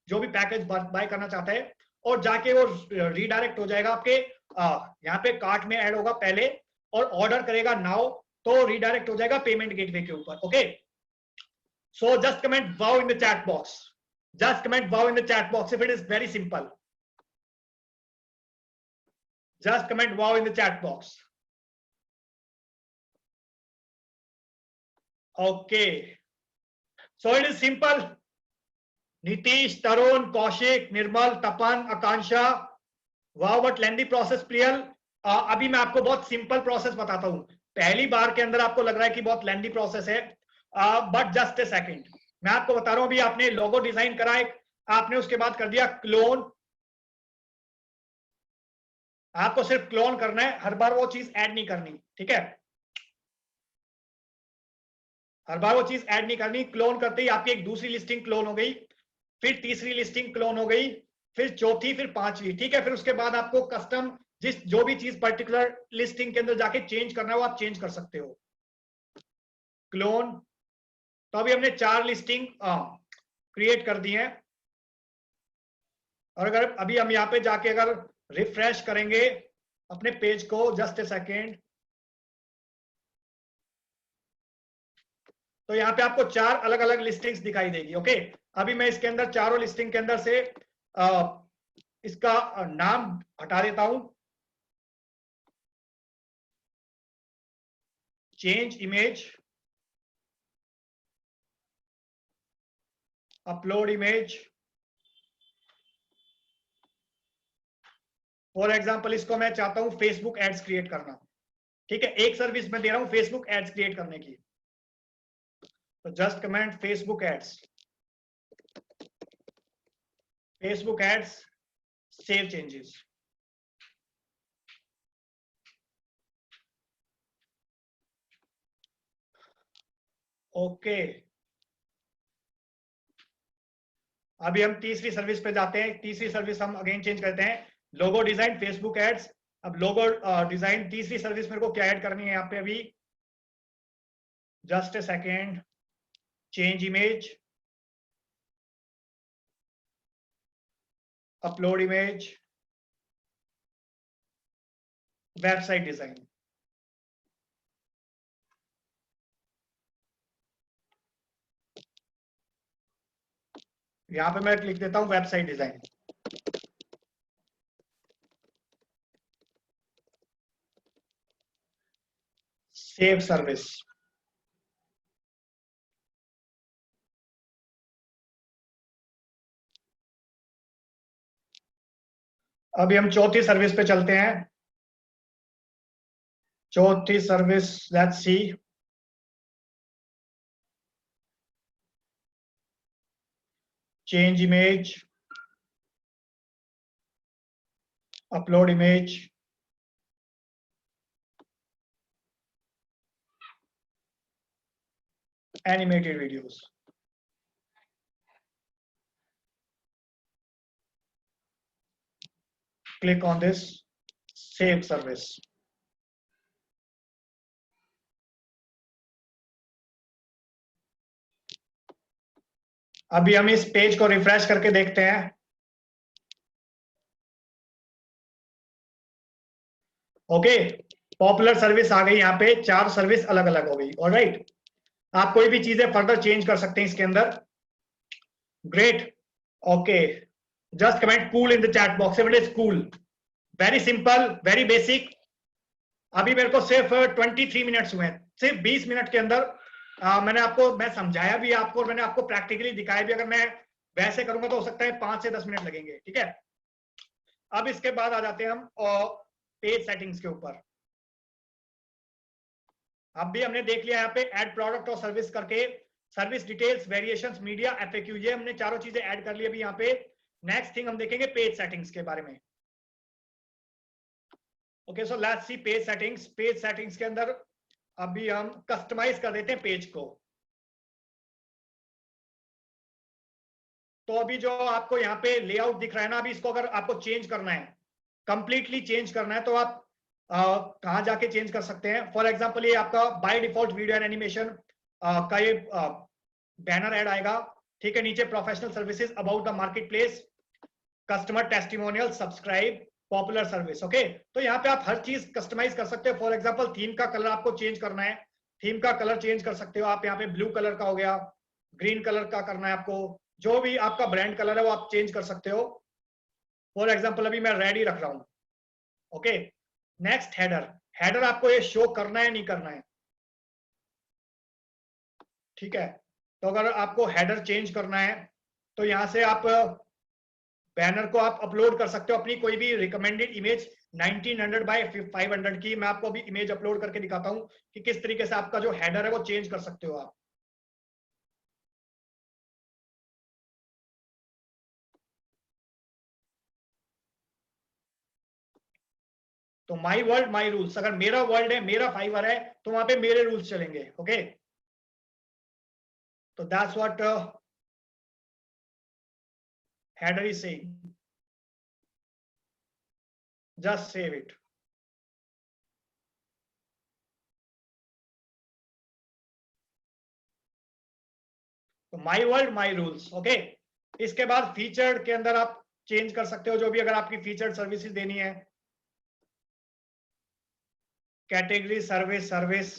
जो भी पैकेज बाय करना चाहता है, और जाके वो रीडायरेक्ट हो जाएगा आपके यहाँ पे कार्ट में ऐड होगा पहले, और ऑर्डर करेगा नाउ तो रीडायरेक्ट हो जाएगा पेमेंट गेटवे के ऊपर। Okay, so just comment wow in the chat box, just comment wow in the chat box if it is very simple, just comment wow in the chat box. Okay, so it is simple. Nitish, Tarun, Kaushik, Nirmal, Tapan, Akansha, wow what lengthy process Priyal. अभी मैं आपको बहुत सिंपल प्रोसेस बताता हूं। पहली बार के अंदर आपको लग रहा है कि बहुत लेंथी प्रोसेस है, बट जस्ट ए सेकंड, मैं आपको बता रहा हूं। अभी आपने लोगो डिजाइन करा है, आपने उसके बाद कर दिया क्लोन, आपको सिर्फ क्लोन करना है, हर बार वो चीज ऐड नहीं करनी, ठीक है। हर बार वो चीज ऐड नहीं करनी। क्लोन करते ही आपकी एक दूसरी लिस्टिंग क्लोन हो गई, फिर तीसरी लिस्टिंग क्लोन हो गई, फिर चौथी, फिर पांचवी, ठीक है। फिर उसके बाद आपको कस्टम जो भी चीज पर्टिकुलर लिस्टिंग के अंदर जाके चेंज करना है वो आप चेंज कर सकते हो। क्लोन, तो अभी हमने 4 लिस्टिंग क्रिएट कर दी हैं। और अगर अभी हम यहाँ पे जाके अगर रिफ्रेश करेंगे अपने पेज को, जस्ट ए सेकेंड, तो यहाँ पे आपको 4 अलग अलग लिस्टिंग्स दिखाई देगी। ओके, अभी मैं इसके अंदर चारों लिस्टिंग के अंदर से इसका नाम हटा देता हूं। Change image, upload image, for example इसको मैं चाहता हूं फेसबुक एड्स क्रिएट करना, ठीक है। एक सर्विस मैं दे रहा हूं फेसबुक एड्स क्रिएट करने की, तो just comment Facebook ads, Facebook ads, save changes. Okay, अभी हम तीसरी सर्विस पे जाते हैं। तीसरी सर्विस हम अगेन चेंज करते हैं, लोगो डिजाइन फेसबुक एड्स। अब लोगो डिजाइन तीसरी सर्विस मेरे को क्या ऐड करनी है यहाँ पे, अभी just a second, change image, upload image, website design. यहां पे मैं लिख देता हूं वेबसाइट डिजाइन। Save service. अभी हम चौथी सर्विस पे चलते हैं। चौथी service, let's see, change image, upload image, animated videos. Click on this, save service. अभी हम इस पेज को रिफ्रेश करके देखते हैं। ओके, पॉपुलर सर्विस आ गई, यहाँ पे 4 सर्विस अलग अलग हो गई। ऑलराइट, आप कोई भी चीजें फर्दर चेंज कर सकते हैं इसके अंदर। Great, okay, just comment cool in the chat box. It is cool, very simple, very basic. अभी मेरे को सिर्फ 23 मिनट्स हुए हैं, सिर्फ 20 मिनट के अंदर मैं समझाया भी आपको और मैंने आपको प्रैक्टिकली दिखाया भी। अगर मैं वैसे करूंगा तो हो सकता है 5 से 10 मिनट लगेंगे, ठीक है। अब इसके बाद आ जाते हैं हम पेज सेटिंग्स के ऊपर। अब भी हमने देख लिया यहाँ पे ऐड प्रोडक्ट और सर्विस करके, service details, variations, media, FAQ, ये हमने चारों चीजें ऐड कर ली अभी यहाँ पे। नेक्स्ट थिंग हम देखेंगे पेज सेटिंग्स के बारे में। Okay, so let's see page settings. Page settings के अंदर अभी हम कस्टमाइज कर देते हैं पेज को। तो अभी जो आपको यहाँ पे लेआउट दिख रहा है ना, अभी इसको अगर आपको चेंज करना है, कंप्लीटली चेंज करना है, तो आप कहाँ जाके चेंज कर सकते हैं। फॉर एग्जांपल ये आपका by default video and animation का ये बैनर ऐड आएगा, ठीक है। नीचे professional services, about the market place, customer testimonial, subscribe, popular service. Okay, तो यहाँ पे आप हर चीज कस्टमाइज कर सकते हो। फॉर एग्जांपल थीम का कलर आपको चेंज करना है, थीम का कलर चेंज कर सकते हो आप। यहाँ पे ब्लू कलर का हो गया, ग्रीन कलर का करना है आपको, जो भी आपका ब्रांड कलर है वो आप चेंज कर सकते हो। फॉर एग्जांपल अभी मैं रेड ही रख रहा हूं। Okay, next header. हेडर आपको ये शो करना है नहीं करना है, ठीक है। तो अगर आपको हेडर चेंज करना है तो यहां से आप बैनर को आप अपलोड कर सकते हो, अपनी कोई भी रिकमेंडेड इमेज 1900 बाय 500 की। मैं आपको अभी इमेज अपलोड करके दिखाता हूं कि किस तरीके से आपका जो हेडर है वो चेंज कर सकते हो आप। तो माई वर्ल्ड माई रूल्स, अगर मेरा वर्ल्ड है, मेरा फाइवर है, तो वहां पे मेरे रूल्स चलेंगे। ओके, तो that's what header is saying. Just save it. तो my world my rules, okay. इसके बाद फीचर्ड के अंदर आप चेंज कर सकते हो जो भी अगर आपकी फीचर्ड सर्विसेज देनी है, कैटेगरी सर्विस सर्विस,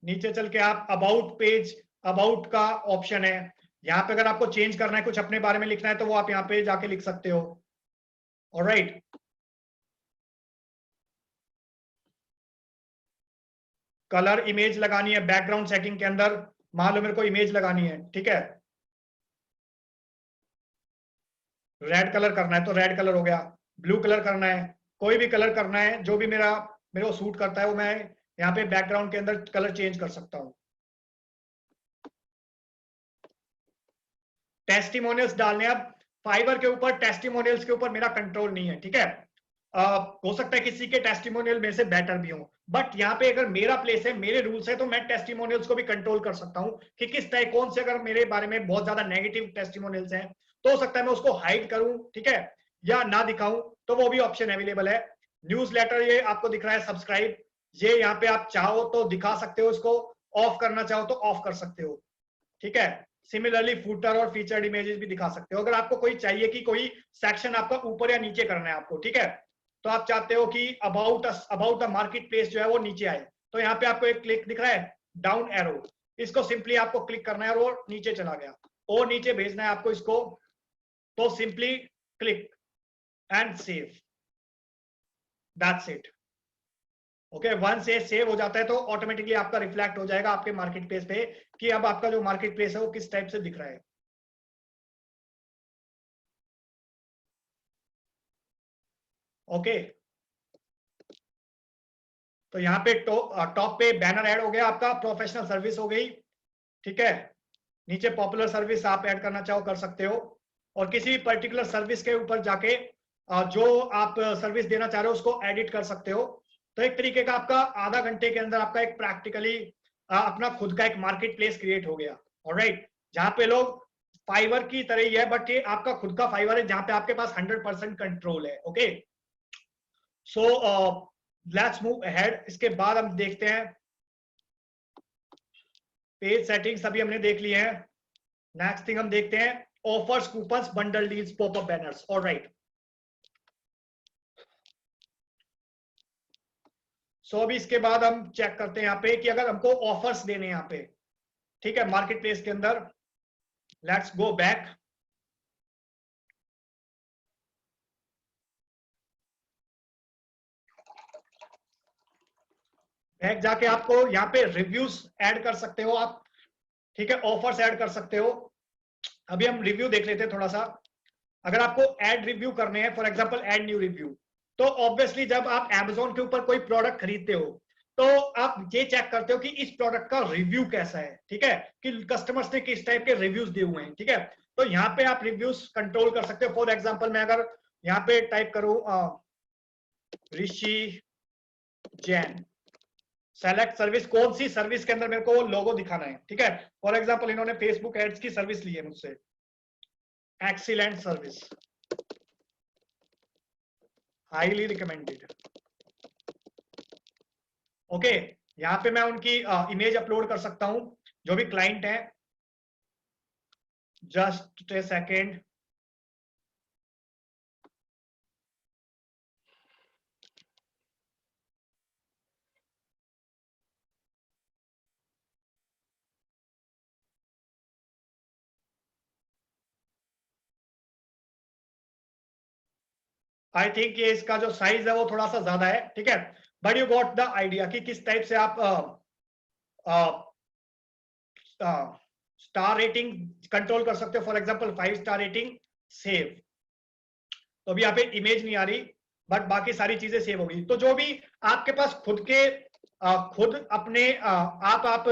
नीचे चल के आप अबाउट पेज, अबाउट का ऑप्शन है, यहां पे अगर आपको चेंज करना है, कुछ अपने बारे में लिखना है तो वो आप यहां पे जाके लिख सकते हो। ऑलराइट, कलर इमेज लगानी है बैकग्राउंड सेटिंग के अंदर, मान लो मेरे को इमेज लगानी है, ठीक है, रेड कलर करना है तो रेड कलर हो गया, ब्लू कलर करना है, कोई भी कलर करना है जो भी मेरे को सूट करता है वो मैं यहाँ पे बैकग्राउंड के अंदर कलर चेंज कर सकता हूँ। टेस्टिमोनियल्स डालने, अब फाइवर के ऊपर टेस्टिमोनियल्स के ऊपर मेरा कंट्रोल नहीं है, ठीक है। हो सकता है किसी के टेस्टिमोनियल में से बेटर भी हो, बट यहाँ पे अगर मेरा प्लेस है, मेरे रूल्स है, तो मैं टेस्टिमोनियल्स को भी कंट्रोल कर सकता हूँ कि किस टाइप, कौन से, अगर मेरे बारे में बहुत ज्यादा नेगेटिव टेस्टिमोनियल्स हैं तो हो सकता है मैं उसको हाइड करूं, ठीक है, या ना दिखाऊं, तो वो भी ऑप्शन अवेलेबल है। न्यूज़लेटर ये आपको दिख रहा है सब्सक्राइब, ये यहाँ पे आप चाहो तो दिखा सकते हो, इसको ऑफ करना चाहो तो ऑफ कर सकते हो, ठीक है। सिमिलरली फूटर और फीचर्ड इमेजेस भी दिखा सकते हो। अगर आपको कोई चाहिए कि कोई सेक्शन आपका ऊपर या नीचे करना है आपको, ठीक है, तो आप चाहते हो कि अबाउट द मार्केट प्लेस जो है वो नीचे आए, तो यहाँ पे आपको एक क्लिक दिख रहा है डाउन एरो, इसको सिंपली आपको क्लिक करना है और वो नीचे चला गया, और नीचे भेजना है आपको इसको, तो simply click and save, that's it. Okay, once ये सेव हो जाता है तो ऑटोमेटिकली आपका रिफ्लेक्ट हो जाएगा आपके मार्केट प्लेस पे कि अब आपका जो मार्केट प्लेस है वो किस टाइप से दिख रहा है। ओके, तो यहाँ पे टॉप पे बैनर ऐड हो गया आपका, प्रोफेशनल सर्विस हो गई, ठीक है। नीचे पॉपुलर सर्विस आप ऐड करना चाहो कर सकते हो, और किसी भी पर्टिकुलर सर्विस के ऊपर जाके जो आप सर्विस देना चाह रहे हो उसको एडिट कर सकते हो। तो एक तरीके का आपका आधा घंटे के अंदर आपका एक प्रैक्टिकली अपना खुद का एक मार्केट प्लेस क्रिएट हो गया, ऑलराइट, जहां पे लोग फाइवर की तरह ही है, बट ये आपका खुद का फाइवर है जहां पे आपके पास 100% कंट्रोल है। Okay, so let's move ahead. इसके बाद हम देखते हैं पेज सेटिंग्स, अभी हमने देख लिए हैं। नेक्स्ट थिंग हम देखते हैं offers, coupons, bundle deals, popup banners, alright. So अभी इसके बाद हम चेक करते हैं यहाँ पे कि अगर हमको ऑफर्स देने यहाँ पे, ठीक है, मार्केट प्लेस के अंदर, लेट्स गो बैक। बैक जाके आपको यहाँ पे रिव्यूज ऐड कर सकते हो आप, ठीक है, ऑफर्स ऐड कर सकते हो। अभी हम रिव्यू देख लेते हैं थोड़ा सा। अगर आपको ऐड रिव्यू करने हैं, for example add new review, तो ऑब्वियसली जब आप Amazon के ऊपर कोई प्रोडक्ट खरीदते हो तो आप ये चेक करते हो कि इस प्रोडक्ट का रिव्यू कैसा है, ठीक है, कि कस्टमर्स ने किस टाइप के रिव्यूज दिए हुए हैं, ठीक है। तो यहाँ पे आप रिव्यूज कंट्रोल कर सकते हो। फॉर एग्जांपल मैं अगर यहाँ पे टाइप करूं ऋषि जैन, सेलेक्ट सर्विस, कौन सी सर्विस के अंदर मेरे को लोगो दिखाना है, ठीक है। फॉर एग्जांपल इन्होंने फेसबुक एड्स की सर्विस ली है मुझसे, excellent service, highly recommended. Okay, यहाँ पे मैं उनकी इमेज अपलोड कर सकता हूं, जो भी क्लाइंट है। Just a second, I think ये इसका जो साइज है वो थोड़ा सा ज्यादा है, ठीक है, but you got the idea कि किस टाइप से आप स्टार रेटिंग कंट्रोल कर सकते हो। For example 5 star rating, save. तो अभी यहाँ पे इमेज नहीं आ रही, बट बाकी सारी चीजें सेव होगी। तो जो भी आपके पास खुद के खुद अपने आप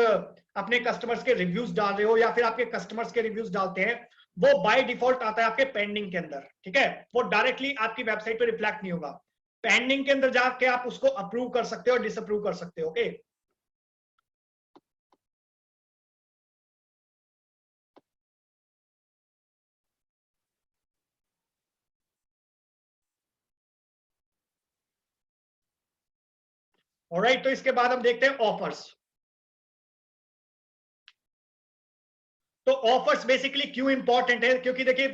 अपने कस्टमर्स के रिव्यूज डाल रहे हो या फिर आपके कस्टमर्स के रिव्यूज डालते हैं, वो बाय डिफॉल्ट आता है आपके पेंडिंग के अंदर, ठीक है, वो डायरेक्टली आपकी वेबसाइट पे रिफ्लेक्ट नहीं होगा। पेंडिंग के अंदर जाके आप उसको अप्रूव कर सकते हो और डिसअप्रूव कर सकते हो। Okay, alright. तो इसके बाद हम देखते हैं ऑफर्स। तो ऑफर्स बेसिकली क्यों इंपॉर्टेंट है, क्योंकि देखिए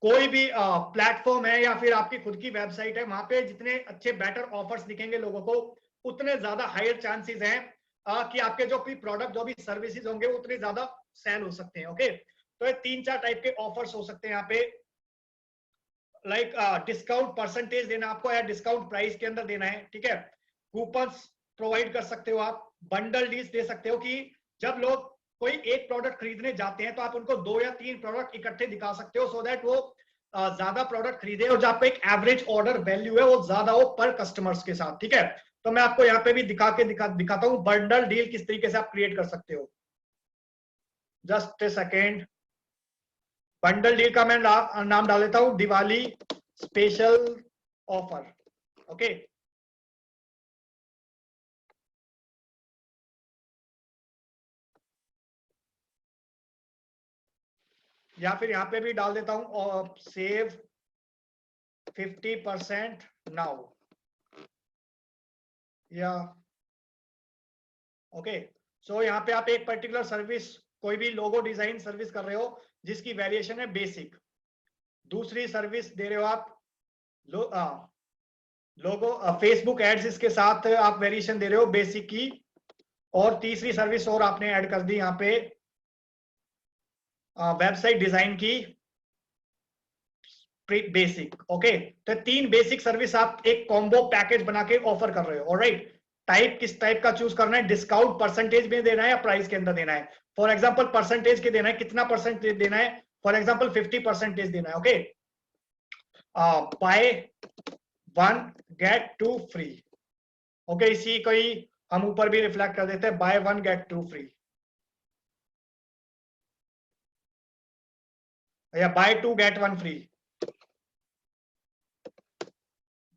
कोई भी प्लेटफॉर्म है या फिर आपकी खुद की वेबसाइट है, वहां पे जितने अच्छे बेटर ऑफर्स दिखेंगे लोगों को, उतने ज्यादा हायर चांसेस हैं कि आपके जो भी प्रोडक्ट जो भी सर्विसेज होंगे उतने ज्यादा सेल हो सकते हैं। ओके, तो ये 3-4 टाइप के ऑफर्स हो सकते हैं यहाँ पे। लाइक डिस्काउंट परसेंटेज देना आपको या डिस्काउंट प्राइस के अंदर देना है, ठीक है। कूपन्स प्रोवाइड कर सकते हो आप, बंडल डील्स दे सकते हो कि जब लोग कोई एक प्रोडक्ट खरीदने जाते हैं तो आप उनको 2 या 3 प्रोडक्ट इकट्ठे दिखा सकते हो, सो दैट वो ज्यादा प्रोडक्ट खरीदे और जहाँ पे एक एवरेज ऑर्डर वैल्यू है वो ज्यादा हो पर कस्टमर्स के साथ, ठीक है। तो मैं आपको यहाँ पे भी दिखाता हूँ बंडल डील किस तरीके से आप क्रिएट कर सकते हो। Just a second. Bundle deal का मैं नाम डाल देता हूं दिवाली स्पेशल ऑफर। ओके, या फिर यहां पे भी डाल देता हूं सेव 50% नाउ, या ओके। सो यहाँ पे आप एक पर्टिकुलर सर्विस, कोई भी लोगो डिजाइन सर्विस कर रहे हो जिसकी वेरिएशन है बेसिक, दूसरी सर्विस दे रहे हो आप लोगो फेसबुक एड्स, इसके साथ आप वेरिएशन दे रहे हो बेसिक की, और तीसरी सर्विस और आपने ऐड कर दी यहाँ पे वेबसाइट डिजाइन की बेसिक। ओके, तो 3 बेसिक सर्विस आप एक कॉम्बो पैकेज बना के ऑफर कर रहे हो। ऑलराइट, टाइप किस टाइप का चूज करना है, डिस्काउंट परसेंटेज में देना है या प्राइस के अंदर देना है। फॉर एग्जांपल परसेंटेज के देना है, कितना परसेंटेज देना है, फॉर एग्जांपल 50% देना है। Okay, buy 1 get 2 free. Okay, इसी को ही हम ऊपर भी रिफ्लेक्ट कर देते हैं, बाय 1 गेट 2 फ्री, या buy 2 get 1 free,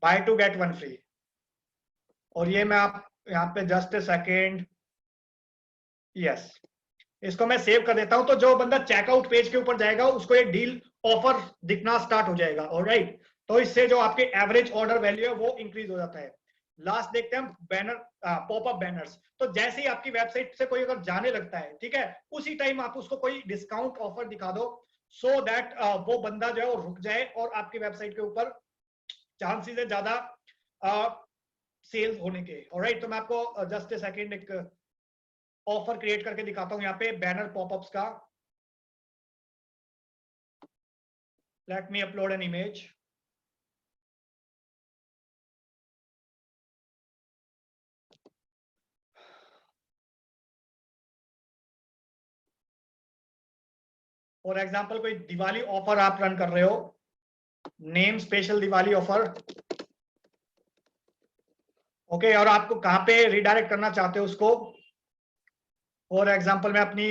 buy 2 get 1 free. और ये मैं आप यहाँ पे जस्ट ए सेकेंड, यस, इसको मैं सेव कर देता हूं। तो जो बंदा चेकआउट पेज के ऊपर जाएगा उसको एक डील ऑफर दिखना स्टार्ट हो जाएगा। ऑलराइट, तो इससे जो आपके एवरेज ऑर्डर वैल्यू है वो इंक्रीज हो जाता है। लास्ट देखते हैं हम बैनर, पॉपअप बैनर्स। तो जैसे ही आपकी वेबसाइट से कोई अगर जाने लगता है, ठीक है, उसी टाइम आप उसको कोई डिस्काउंट ऑफर दिखा दो, सो दैट वो बंदा जो है वो रुक जाए और आपकी वेबसाइट के ऊपर चांसेस है ज्यादा सेल्स होने के। ऑलराइट, तो मैं आपको जस्ट ए सेकेंड एक ऑफर क्रिएट करके दिखाता हूं यहाँ पे बैनर पॉपअप्स का। Let me upload an image. For example कोई दिवाली ऑफर आप रन कर रहे हो, name special Diwali offer. Okay, और आपको कहां पे रिडायरेक्ट करना चाहते हो उसको। फॉर एग्जांपल मैं अपनी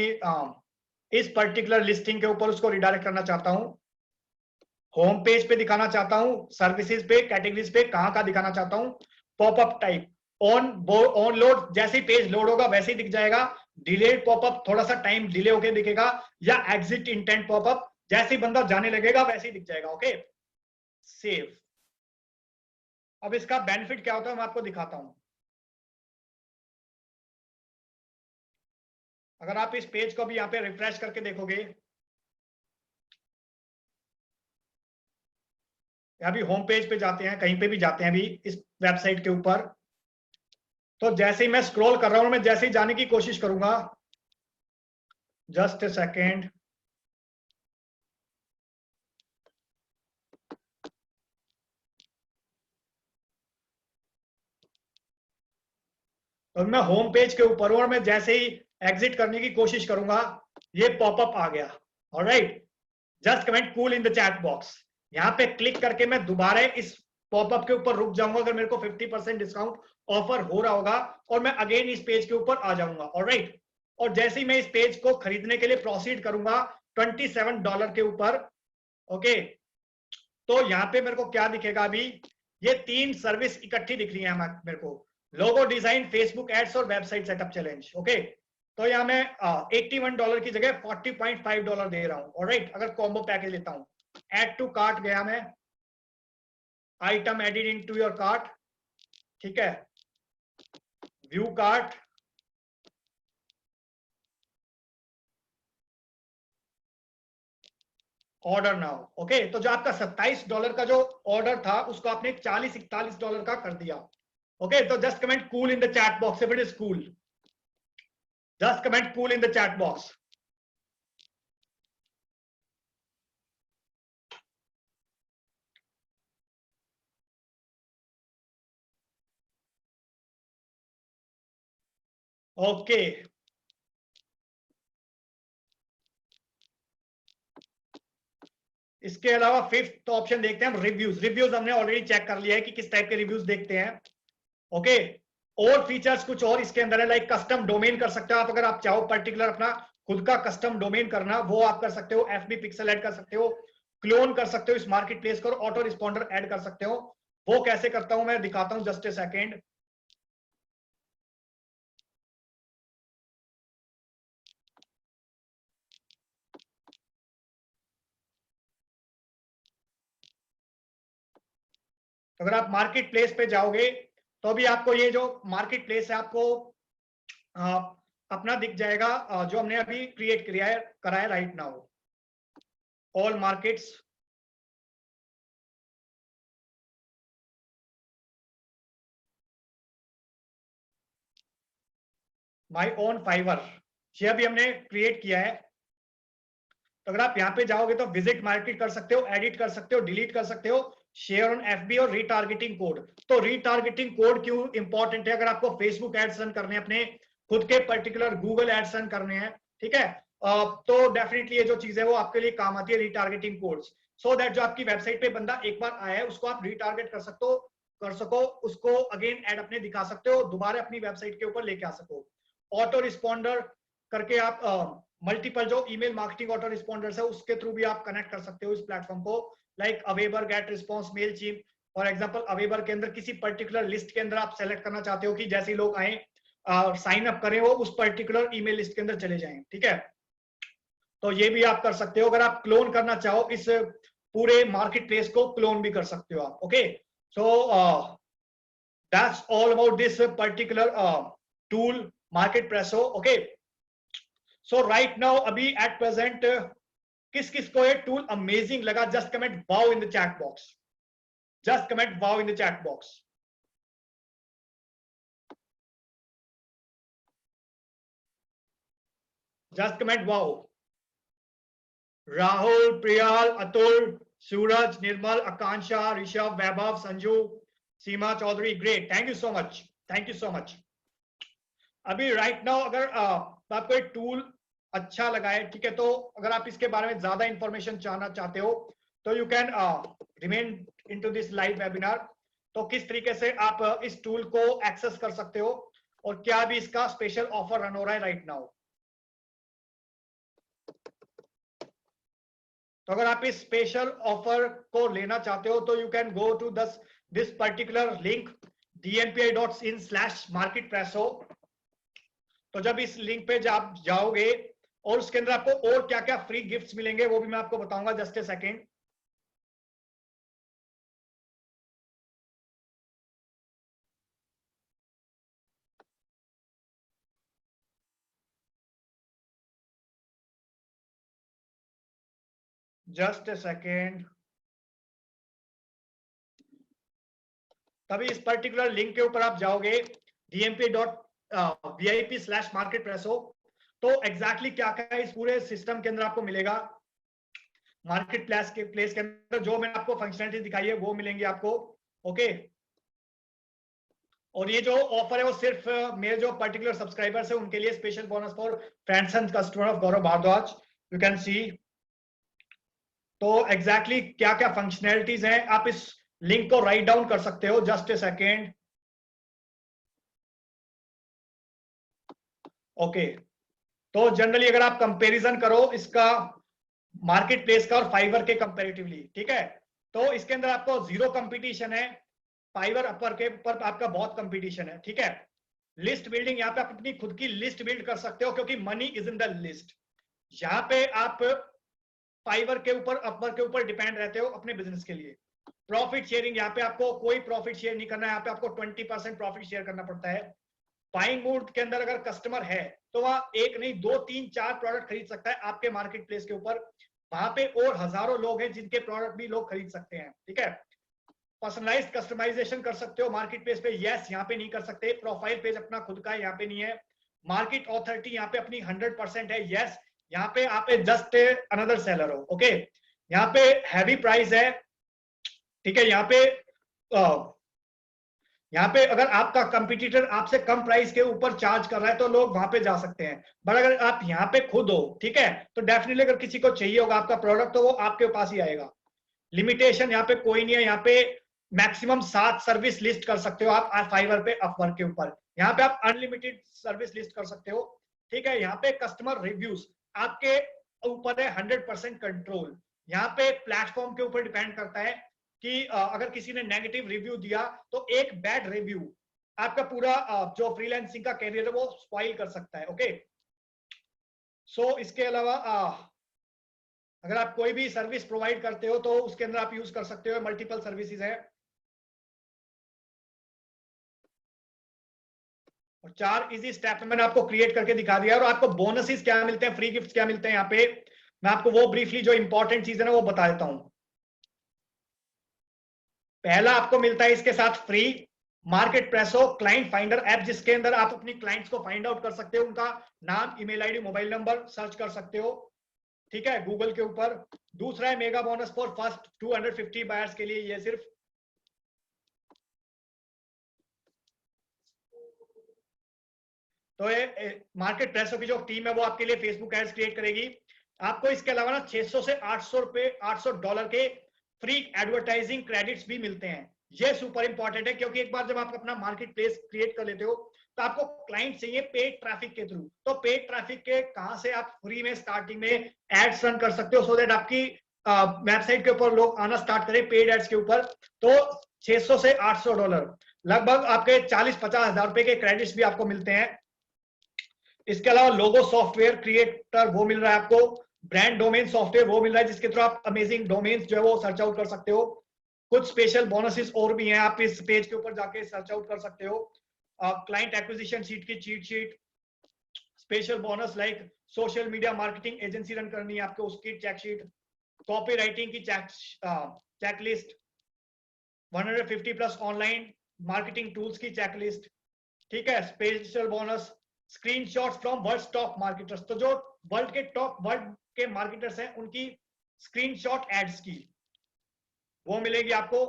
इस पर्टिकुलर लिस्टिंग के ऊपर उसको रिडायरेक्ट करना चाहता हूं, होम पेज पे दिखाना चाहता हूं, सर्विसेज पे, कैटेगरीज पे, कहां का दिखाना चाहता हूं। पॉपअप टाइप ऑन लोड, जैसे ही पेज लोड होगा वैसे ही दिख जाएगा। डिलेड पॉपअप, थोड़ा सा टाइम डिले होके दिखेगा, या एग्जिट इंटेंट पॉपअप, जैसे ही बंदा जाने लगेगा वैसे ही दिख जाएगा। Okay, save. अब इसका बेनिफिट क्या होता है मैं आपको दिखाता हूं। अगर आप इस पेज को भी यहां पे रिफ्रेश करके देखोगे, अभी होम पेज पे जाते हैं, कहीं पे भी जाते हैं अभी इस वेबसाइट के ऊपर, तो जैसे ही मैं स्क्रॉल कर रहा हूं, मैं जैसे ही जाने की कोशिश करूंगा, जस्ट ए सेकेंड, तो मैं होम पेज के ऊपर हूं और मैं जैसे ही एग्जिट करने की कोशिश करूंगा ये पॉपअप आ गया। Alright, just comment cool in the chat box. यहां पे क्लिक करके मैं दोबारा इस पॉपअप के ऊपर रुक जाऊंगा अगर मेरे को 50% डिस्काउंट ऑफर हो रहा होगा, और मैं अगेन इस पेज के ऊपर आ जाऊंगा। ऑलराइट, और जैसे ही मैं इस पेज को खरीदने के लिए प्रोसीड करूंगा $27 के ऊपर, ओके, तो यहां पे मेरे को क्या दिखेगा अभी, ये 3 सर्विस इकट्ठी दिख रही है मेरे को, लोगो डिजाइन, फेसबुक एड्स और वेबसाइट सेटअप चैलेंज। ओके, तो यहाँ मैं $81 की जगह $40.5 दे रहा हूँ। ऑलराइट, अगर कॉम्बो पैकेज लेता हूँ, एड टू कार्ट गया मैं, item added into your cart, ठीक है, view cart, order now. Okay, तो जो आपका $27 का जो ऑर्डर था उसको आपने $40-41 का कर दिया। ओके, तो just comment cool in the chat box if it is cool, just comment cool in the chat box. Okay, इसके अलावा फिफ्थ ऑप्शन देखते हैं हम, रिव्यूज। रिव्यूज हमने ऑलरेडी चेक कर लिया है कि किस टाइप के रिव्यूज देखते हैं। ओके, और फीचर्स कुछ और इसके अंदर है, लाइक कस्टम डोमेन कर सकते हो आप, अगर आप चाहो पर्टिकुलर अपना खुद का कस्टम डोमेन करना, वो आप कर सकते हो। एफबी पिक्सल ऐड कर सकते हो, क्लोन कर सकते हो इस मार्केट प्लेस को, ऑटो रिस्पॉन्डर ऐड कर सकते हो। वो कैसे करता हूं मैं दिखाता हूं, जस्ट ए सेकेंड। अगर आप मार्केट प्लेस पे जाओगे तो अभी आपको ये जो मार्केट प्लेस है आपको अपना दिख जाएगा, जो हमने अभी क्रिएट करा है right now, all markets. My own Fiverr, ये अभी हमने क्रिएट किया है। तो अगर आप यहाँ पे जाओगे तो विजिट मार्केट कर सकते हो, एडिट कर सकते हो, डिलीट कर सकते हो, शेयर ऑन एफबी और रीटारगेटिंग कोड। तो रीटारगेटिंग कोड क्यों इंपॉर्टेंट है? अगर आपको फेसबुक एड्स रन करने हैं, अपने खुद के पर्टिकुलर गूगल एड्स रन करने हैं, ठीक है, तो डेफिनेटली ये जो चीज है वो आपके लिए काम आती है, रीटारगेटिंग कोड्स, सो दैट जो आपकी वेबसाइट पे बंदा एक बार आया है उसको आप रीटारगेट कर सको, उसको अगेन एड अपने दिखा सकते हो, दोबारा अपनी वेबसाइट के ऊपर लेके आ सको। ऑटो रिस्पॉन्डर करके आप मल्टीपल जो ईमेल मार्केटिंग ऑटो रिस्पॉन्डर्स है उसके थ्रू भी आप कनेक्ट कर सकते हो इस प्लेटफॉर्म को, like AWeber, GetResponse, Mailchimp. For example AWeber के अंदर किसी पर्टिकुलर लिस्ट के अंदर आप सेलेक्ट करना चाहते हो कि जैसे लोग आए साइन अप करें वो उस पर्टिकुलर ईमेल लिस्ट के अंदर चले जाएं, ठीक है, तो ये भी आप कर सकते हो। अगर आप क्लोन करना चाहो इस पूरे मार्केट प्लेस को क्लोन भी कर सकते हो आप। Okay, so that's all about this particular tool Marketpresso. Okay, so right now अभी एट प्रेजेंट किस किस को ये टूल अमेजिंग लगा, just comment wow in the chat box, just comment wow in the chat box. Just comment wow. Rahul, Priyal, Atul, Suraj, Nirmal, Akanksha, Rishabh, Vaibhav, Sanju, Seema Chaudhary, great, thank you so much, thank you so much. अभी राइट नाउ अगर आपको एक टूल अच्छा लगा है, ठीक है, तो अगर आप इसके बारे में ज्यादा इंफॉर्मेशन जानना चाहते हो तो you can remain into this live webinar. तो किस तरीके से आप इस टूल को एक्सेस कर सकते हो और क्या भी इसका स्पेशल ऑफर रन हो रहा है राइट नाउ। तो अगर आप इस स्पेशल ऑफर को लेना चाहते हो तो you can go to this particular link dnpi.in/marketpresso। तो जब इस लिंक पे आप जाओगे और उसके अंदर आपको और क्या क्या फ्री गिफ्ट्स मिलेंगे वो भी मैं आपको बताऊंगा, just a second. Just a second. तभी इस पर्टिकुलर लिंक के ऊपर आप जाओगे dmp.vip/marketpresso। तो एग्जैक्टली क्या क्या इस पूरे सिस्टम के अंदर आपको मिलेगा, मार्केट प्लेस के अंदर जो मैंने आपको फंक्शनलिटी दिखाई है वो मिलेंगे आपको। ओके, और ये जो ऑफर है वो सिर्फ मेरे जो पर्टिकुलर सब्सक्राइबर्स है उनके लिए, special bonus for friends and customer of Gaurav Bhardwaj, you can see. तो एग्जैक्टली क्या क्या फंक्शनैलिटीज हैं आप इस लिंक को राइट डाउन कर सकते हो, जस्ट ए सेकेंड। ओके, तो जनरली अगर आप कंपैरिजन करो इसका मार्केट प्लेस का और फाइवर के कंपैरेटिवली, ठीक है, तो इसके अंदर आपको जीरो कंपटीशन है, फाइवर अपवर के ऊपर आपका बहुत कंपटीशन है, ठीक है। लिस्ट बिल्डिंग, यहाँ पे आप अपनी खुद की लिस्ट बिल्ड कर सकते हो क्योंकि money is in the list. यहाँ पे आप फाइवर के ऊपर, अपवर के ऊपर डिपेंड रहते हो अपने बिजनेस के लिए। प्रॉफिट शेयरिंग, यहाँ पे आपको कोई प्रॉफिट शेयर नहीं करना है, यहाँ पे आपको 20% प्रॉफिट शेयर करना पड़ता है। बाइंग मूड के अंदर अगर कस्टमर है तो वह एक नहीं 2 3 4 प्रोडक्ट खरीद सकता है आपके मार्केट प्लेस के ऊपर। वहां पे और हजारों लोग हैं जिनके प्रोडक्ट भी लोग खरीद सकते हैं, ठीक है। पर्सनलाइज कस्टमाइजेशन कर सकते हो मार्केट प्लेस पे, यस यहाँ पे नहीं कर सकते। प्रोफाइल पेज अपना खुद का यहाँ पे नहीं है। मार्केट ऑथोरिटी यहाँ पे अपनी 100% है, यस यहाँ पे आप जस्ट अनदर सेलर हो, ओके। यहाँ पे हैवी प्राइस है, ठीक है। यहाँ पे अगर आपका कंपटीटर आपसे कम प्राइस के ऊपर चार्ज कर रहा है तो लोग वहां पे जा सकते हैं, बट अगर आप यहाँ पे खुद हो, ठीक है, तो डेफिनेटली अगर किसी को चाहिए होगा आपका प्रोडक्ट तो वो आपके पास ही आएगा। लिमिटेशन यहाँ पे कोई नहीं है, यहाँ पे मैक्सिमम 7 सर्विस लिस्ट कर सकते हो आप फाइवर पे, अपवर्क के ऊपर। यहाँ पे आप अनलिमिटेड सर्विस लिस्ट कर सकते हो, ठीक है। यहाँ पे कस्टमर रिव्यूज आपके ऊपर है, 100% कंट्रोल। यहाँ पे प्लेटफॉर्म के ऊपर डिपेंड करता है कि अगर किसी ने नेगेटिव रिव्यू दिया तो एक बैड रिव्यू आपका पूरा जो फ्रीलांसिंग का कैरियर है वो स्पॉइल कर सकता है, ओके। सो इसके अलावा अगर आप कोई भी सर्विस प्रोवाइड करते हो तो उसके अंदर आप यूज कर सकते हो, मल्टीपल सर्विसेज है। और 4 इजी स्टेप में मैंने आपको क्रिएट करके दिखा दिया। और आपको बोनसेस क्या मिलते हैं, फ्री गिफ्ट क्या मिलते हैं, यहाँ पे मैं आपको वो ब्रीफली जो इंपॉर्टेंट चीज है ना वो बता देता हूं। पहला आपको मिलता है इसके साथ free market Presso client finder app, जिसके अंदर आप अपनी क्लाइंट्स को फाइंड आउट कर सकते हो, उनका नाम, email ID, mobile number search कर सकते हो, ठीक है, गूगल के ऊपर। दूसरा है mega bonus for first 250 buyers के लिए, ये सिर्फ तो ये मार्केट प्रेसो की जो टीम है वो आपके लिए फेसबुक एड्स क्रिएट करेगी। आपको इसके अलावा ना 600 से 800 रुपए, $800 के फ्री एडवर्टाइजिंग क्रेडिट्स भी मिलते हैं। ये सुपर इंपॉर्टेंट है क्योंकि एक बार जब आप अपना मार्केट प्लेस क्रिएट कर लेते हो तो आपको क्लाइंट चाहिए पेड ट्रैफिक के थ्रू। तो पेड ट्रैफिक के कहां से आप फ्री में स्टार्टिंग में एड्स रन कर सकते हो सो दैट आपकी वेबसाइट के ऊपर लोग आना स्टार्ट करें पेड एड्स के ऊपर। तो 600 से $800 लगभग आपके 40-50 हजार रुपए के क्रेडिट्स भी आपको मिलते हैं। इसके अलावा लोगो सॉफ्टवेयर क्रिएटर वो मिल रहा है आपको, ब्रांड डोमेन सॉफ्टवेयर वो मिल रहा है जिसके थ्रू आप अमेजिंग डोमेन्स जो है वो सर्च आउट कर सकते हो। कुछ स्पेशल बोनसेस और भी हैं, आप इस पेज के ऊपर जाके सर्च आउट कर सकते हो। क्लाइंट एक्विजिशन शीट की cheat sheet, special bonus like social media marketing agency run करनी है आपको उसकी चेक शीट, कॉपी राइटिंग की checklist, 150 plus online marketing tools की चेकलिस्ट, ठीक है। Special bonus screenshots from world top marketers, तो जो वर्ल्ड के मार्केटर्स हैं उनकी स्क्रीनशॉट एड्स की वो मिलेगी आपको।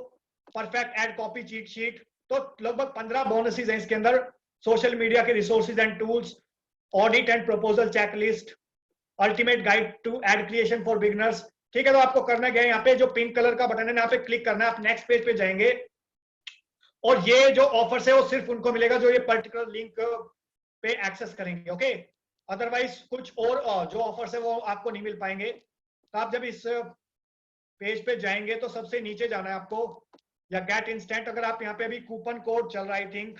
Perfect ad copy cheat sheet, तो लगभग 15 बोनसेस हैं इसके अंदर। सोशल मीडिया के resources and tools, audit and proposal checklist, ultimate guide to ad creation for beginners, ठीक है। तो आपको करना क्या है, यहाँ पे जो पिंक कलर का बटन है यहाँ पे क्लिक करना है, आप नेक्स्ट पेज पे जाएंगे और ये जो ऑफर्स है वो सिर्फ उनको मिलेगा जो ये पर्टिकुलर लिंक पे एक्सेस करेंगे, ओके। अदरवाइज कुछ और जो ऑफर्स है वो आपको नहीं मिल पाएंगे। तो आप जब इस पेज पे जाएंगे तो सबसे नीचे जाना है आपको, या गेट इंस्टेंट, अगर आप यहाँ पे अभी कूपन कोड चल रहा है, आई थिंक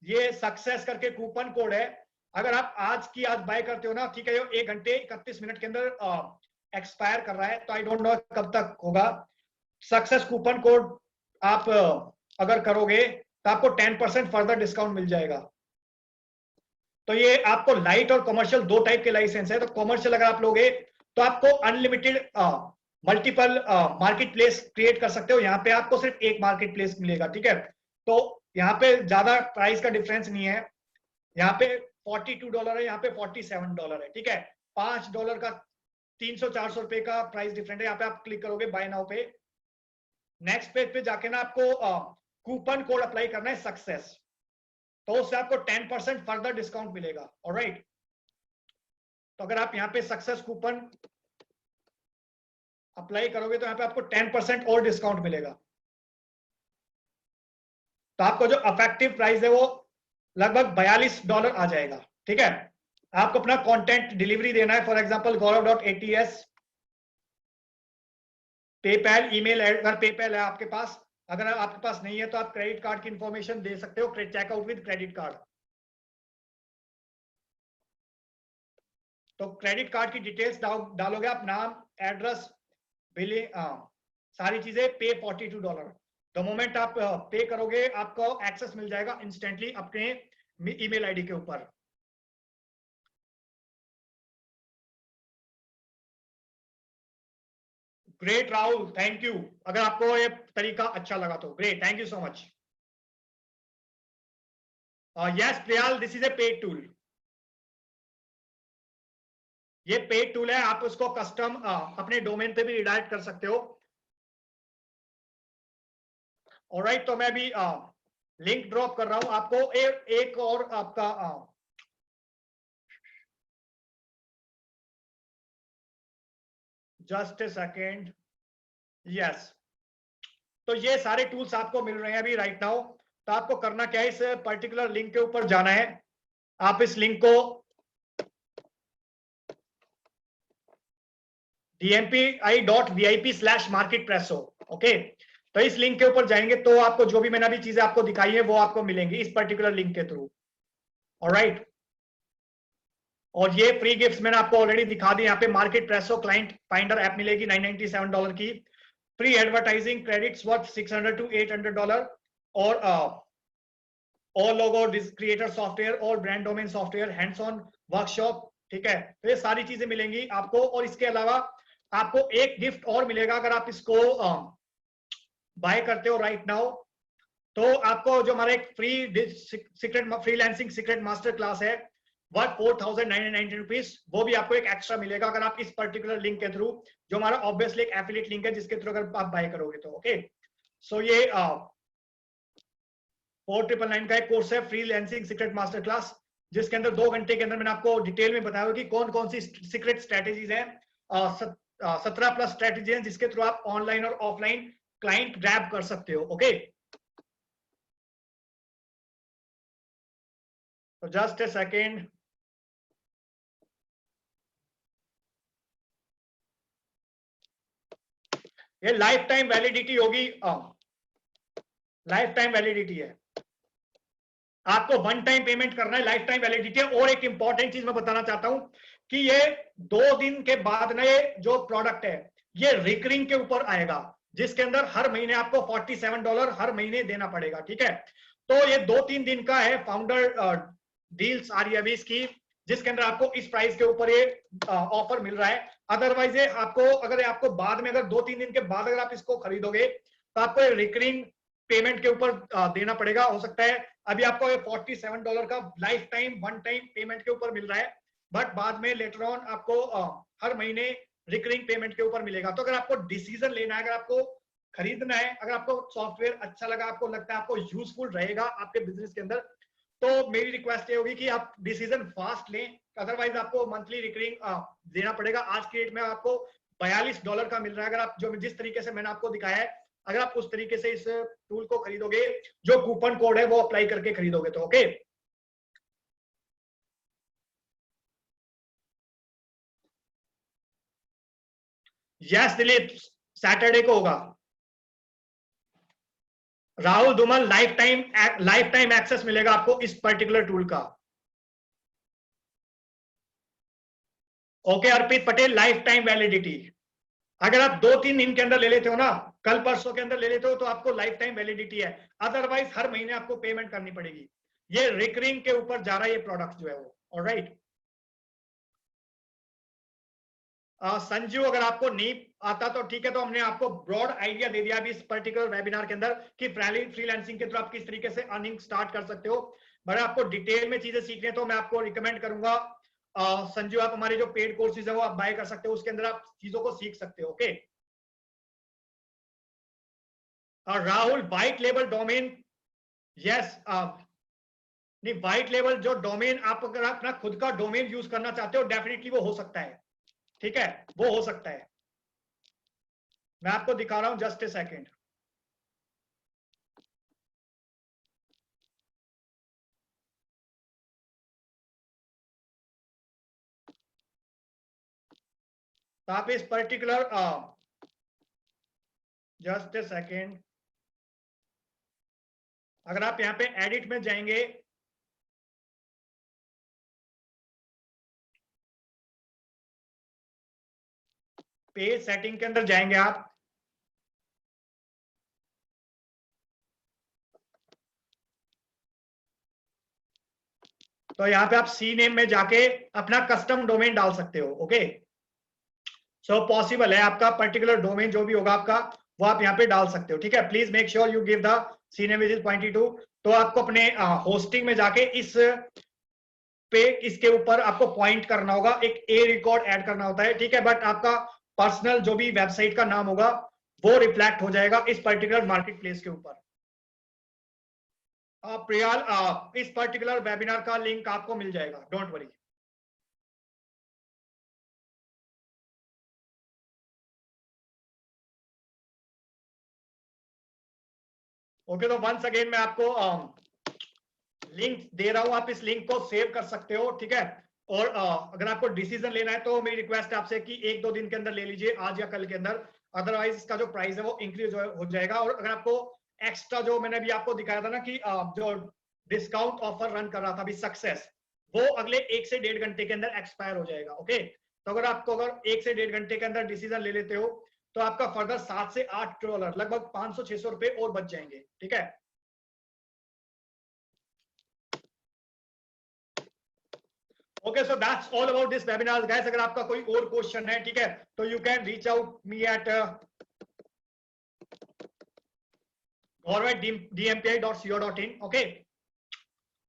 ये सक्सेस करके कूपन कोड है। अगर आप आज की आज बाय करते हो ना, ठीक है, 1 घंटे 31 मिनट के अंदर एक्सपायर कर रहा है, तो आई डोंट नो कब तक होगा। सक्सेस कूपन कोड आप अगर करोगे तो आपको 10% फर्दर डिस्काउंट मिल जाएगा। तो ये आपको लाइट और कमर्शियल 2 टाइप के लाइसेंस है। तो कमर्शियल अगर आप लोगे तो आपको unlimited multiple market place create कर सकते हो। यहाँ पे आपको सिर्फ एक मार्केट प्लेस मिलेगा, ठीक है। तो यहाँ पे ज्यादा प्राइस का डिफरेंस नहीं है, यहाँ पे $42 है, यहाँ पे $47 है, ठीक है। $5 का 300-400 रुपए का प्राइस डिफरेंट है। यहाँ पे आप क्लिक करोगे बाय नाउ पे, नेक्स्ट पेज पे जाके ना आपको कूपन कोड अप्लाई करना है सक्सेस, तो उससे आपको 10% फर्दर डिस्काउंट मिलेगा, ऑलराइट। तो अगर आप यहाँ पे सक्सेस कूपन अप्लाई करोगे तो यहाँ पे आपको 10% और डिस्काउंट मिलेगा। तो आपको जो इफेक्टिव प्राइस है वो लगभग $42 आ जाएगा, ठीक है। आपको अपना कंटेंट डिलीवरी देना है, for example gaurav.ats, PayPal email, अगर पेपैल है आपके पास, अगर आपके पास नहीं है तो आप क्रेडिट कार्ड की इंफॉर्मेशन दे सकते हो, चेकआउट विद क्रेडिट कार्ड। तो क्रेडिट कार्ड की डिटेल्स डालोगे आप, नाम, एड्रेस, बिलिंग, सारी चीजें, पे $42। द मोमेंट आप पे करोगे आपको एक्सेस मिल जाएगा इंस्टेंटली अपने ईमेल आईडी के ऊपर। Great Rahul, thank you. अगर आपको ये तरीका अच्छा लगा तो great, thank you so much. Yes Priyal, this is a paid tool. ये पेड टूल है, आप उसको कस्टम अपने डोमेन पे भी रिडायरेक्ट कर सकते हो। ऑलराइट, तो मैं भी लिंक ड्रॉप कर रहा हूं आपको। एक और आपका जस्ट ए सेकेंड, यस। तो ये सारे टूल्स आपको मिल रहे हैं अभी राइट नाउ। तो आपको करना क्या है, इस पर्टिकुलर लिंक के ऊपर जाना है। आप इस लिंक को dmpi.vip/marketpresso, ओके। तो इस लिंक के ऊपर जाएंगे तो आपको जो भी मैंने अभी चीजें आपको दिखाई है वो आपको मिलेंगी इस पर्टिकुलर लिंक के थ्रू। ऑलराइट, और ये फ्री गिफ्ट्स मैंने आपको ऑलरेडी दिखा दी। यहाँ पे market Presso client finder app मिलेगी $997 की, free advertising credits worth $600 to $800, और all logo creator software, all brand domain software, hands on workshop, ठीक है। तो ये सारी चीजें मिलेंगी आपको। और इसके अलावा आपको एक गिफ्ट और मिलेगा अगर आप इसको बाय करते हो राइट नाउ। तो आपको जो हमारा एक free secret freelancing secret master class है वर्थ ₹4,990, वो भी आपको एक एक्स्ट्रा मिलेगा अगर आप इस पर्टिकुलर लिंक के थ्रू, जो हमारा ऑब्वियसली एक एफिलिएट लिंक है जिसके थ्रू अगर आप बाय करोगे तो, ओके। सो ये 4,999 का एक कोर्स है, फ्रीलांसिंग सीक्रेट मास्टर क्लास, जिसके अंदर 2 घंटे के अंदर मैंने आपको डिटेल में बताया कि कौन कौन सी सीक्रेट स्ट्रेटेजीज है। 17+ स्ट्रेटेजी है जिसके थ्रू आप ऑनलाइन और ऑफलाइन क्लाइंट ग्रैब कर सकते हो, ओके। तो जस्ट ए सेकेंड, ये लाइफ टाइम वैलिडिटी होगी, लाइफ टाइम वैलिडिटी है। आपको वन टाइम पेमेंट करना है, लाइफ टाइम वैलिडिटी है। और एक इंपॉर्टेंट चीज मैं बताना चाहता हूं कि ये 2 दिन के बाद ना, ये जो प्रोडक्ट है ये रिकरिंग के ऊपर आएगा, जिसके अंदर हर महीने आपको $47 हर महीने देना पड़ेगा, ठीक है। तो ये 2-3 दिन का है, फाउंडर डील्स आ रही है अभी इसकी, जिसके अंदर आपको इस प्राइस के ऊपर ये ऑफर मिल रहा है। अदरवाइज आपको, अगर आपको बाद में, अगर 2-3 दिन के बाद अगर आप इसको खरीदोगे तो आपको रिकरिंग पेमेंट के ऊपर देना पड़ेगा। हो सकता है अभी आपको $47 का life time one time payment के ऊपर मिल रहा है, बट बाद में लेटर ऑन आपको हर महीने रिकरिंग पेमेंट के ऊपर मिलेगा। तो अगर आपको डिसीजन लेना है, अगर आपको खरीदना है, अगर आपको सॉफ्टवेयर अच्छा लगा, आपको लगता है आपको यूजफुल रहेगा आपके बिजनेस के अंदर, तो मेरी रिक्वेस्ट ये होगी कि आप डिसीजन फास्ट लें। अदरवाइज आपको मंथली रिकरिंग देना पड़ेगा। आज की डेट में आपको $42 का मिल रहा है। अगर आप जो जिस तरीके से मैंने आपको दिखाया है, अगर आप उस तरीके से इस टूल को खरीदोगे, जो कूपन कोड है वो अप्लाई करके खरीदोगे तो, ओके। यस दिलीप, सैटरडे को होगा। Rahul Dhumal, life time access मिलेगा आपको इस पर्टिकुलर टूल का, okay. Arpit Patel, life time validity. अगर आप 2-3 दिन के अंदर ले लेते हो ना, कल परसों के अंदर ले लेते हो, तो आपको लाइफ टाइम वैलिडिटी है। अदरवाइज हर महीने आपको पेमेंट करनी पड़ेगी। ये रिकरिंग के ऊपर जा रहा है ये प्रोडक्ट जो है वो, ऑलराइट। संजू, अगर आपको नहीं आता तो ठीक है, तो हमने आपको ब्रॉड आइडिया दे दिया अभी इस पर्टिकुलर वेबिनार के अंदर कि फ्रीलांसिंग के थ्रू आप किस तरीके से अर्निंग स्टार्ट कर सकते हो। बट आपको डिटेल में चीजें सीखने तो मैं आपको रिकमेंड करूंगा, संजू, आप हमारे जो पेड कोर्सेज है वो आप बाय कर सकते हो, उसके अंदर आप चीजों को सीख सकते हो, okay. Rahul, white label domain, yes. नहीं, व्हाइट लेबल जो डोमेन, आप अगर अपना खुद का डोमेन यूज करना चाहते हो, डेफिनेटली वो हो सकता है, ठीक है, वो हो सकता है। मैं आपको दिखा रहा हूं, जस्ट ए सेकेंड। तो आप इस पर्टिकुलर, जस्ट ए सेकेंड, अगर आप यहाँ पे एडिट में जाएंगे, पेज सेटिंग के अंदर जाएंगे आप, तो यहाँ पे आप सी नेम में जाके अपना कस्टम डोमेन डाल सकते हो। ओके, सो पॉसिबल है, आपका पर्टिकुलर डोमेन जो भी होगा आपका वो आप यहाँ पे डाल सकते हो। ठीक है, please make sure you give the C name which is 22। तो आपको अपने होस्टिंग में जाके इस पे इसके ऊपर आपको पॉइंट करना होगा, एक ए रिकॉर्ड ऐड करना होता है। ठीक है, बट आपका पर्सनल जो भी वेबसाइट का नाम होगा वो रिफ्लेक्ट हो जाएगा इस पर्टिकुलर मार्केट प्लेस के ऊपर। प्रियाल, इस पर्टिकुलर वेबिनार का लिंक आपको मिल जाएगा, डोंट वरी। ओके, तो वंस अगेन मैं आपको लिंक दे रहा हूं, आप इस लिंक को सेव कर सकते हो। ठीक है, और अगर आपको डिसीजन लेना है तो मेरी रिक्वेस्ट है आपसे कि 1-2 दिन के अंदर ले लीजिए, आज या कल के अंदर, अदरवाइज इसका जो प्राइस है वो इंक्रीज हो जाएगा। और अगर आपको एक्स्ट्रा जो मैंने अभी आपको दिखाया था ना कि जो डिस्काउंट ऑफर रन कर रहा था अभी सक्सेस, वो अगले 1 से 1.5 घंटे के अंदर एक्सपायर हो जाएगा। ओके, तो अगर 1 से 1.5 घंटे के अंदर डिसीजन ले लेते हो तो आपका फर्दर $7 से $8 लगभग 500-600 रुपए और बच जाएंगे। ठीक है, okay, so that's all about this webinar guys. अगर आपका कोई और क्वेश्चन है, ठीक है, तो you can reach out me at gaurav@dmpi.co.in. okay,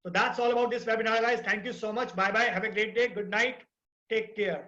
so that's all about this webinar guys. Thank you so much. Bye bye, have a great day, good night, take care.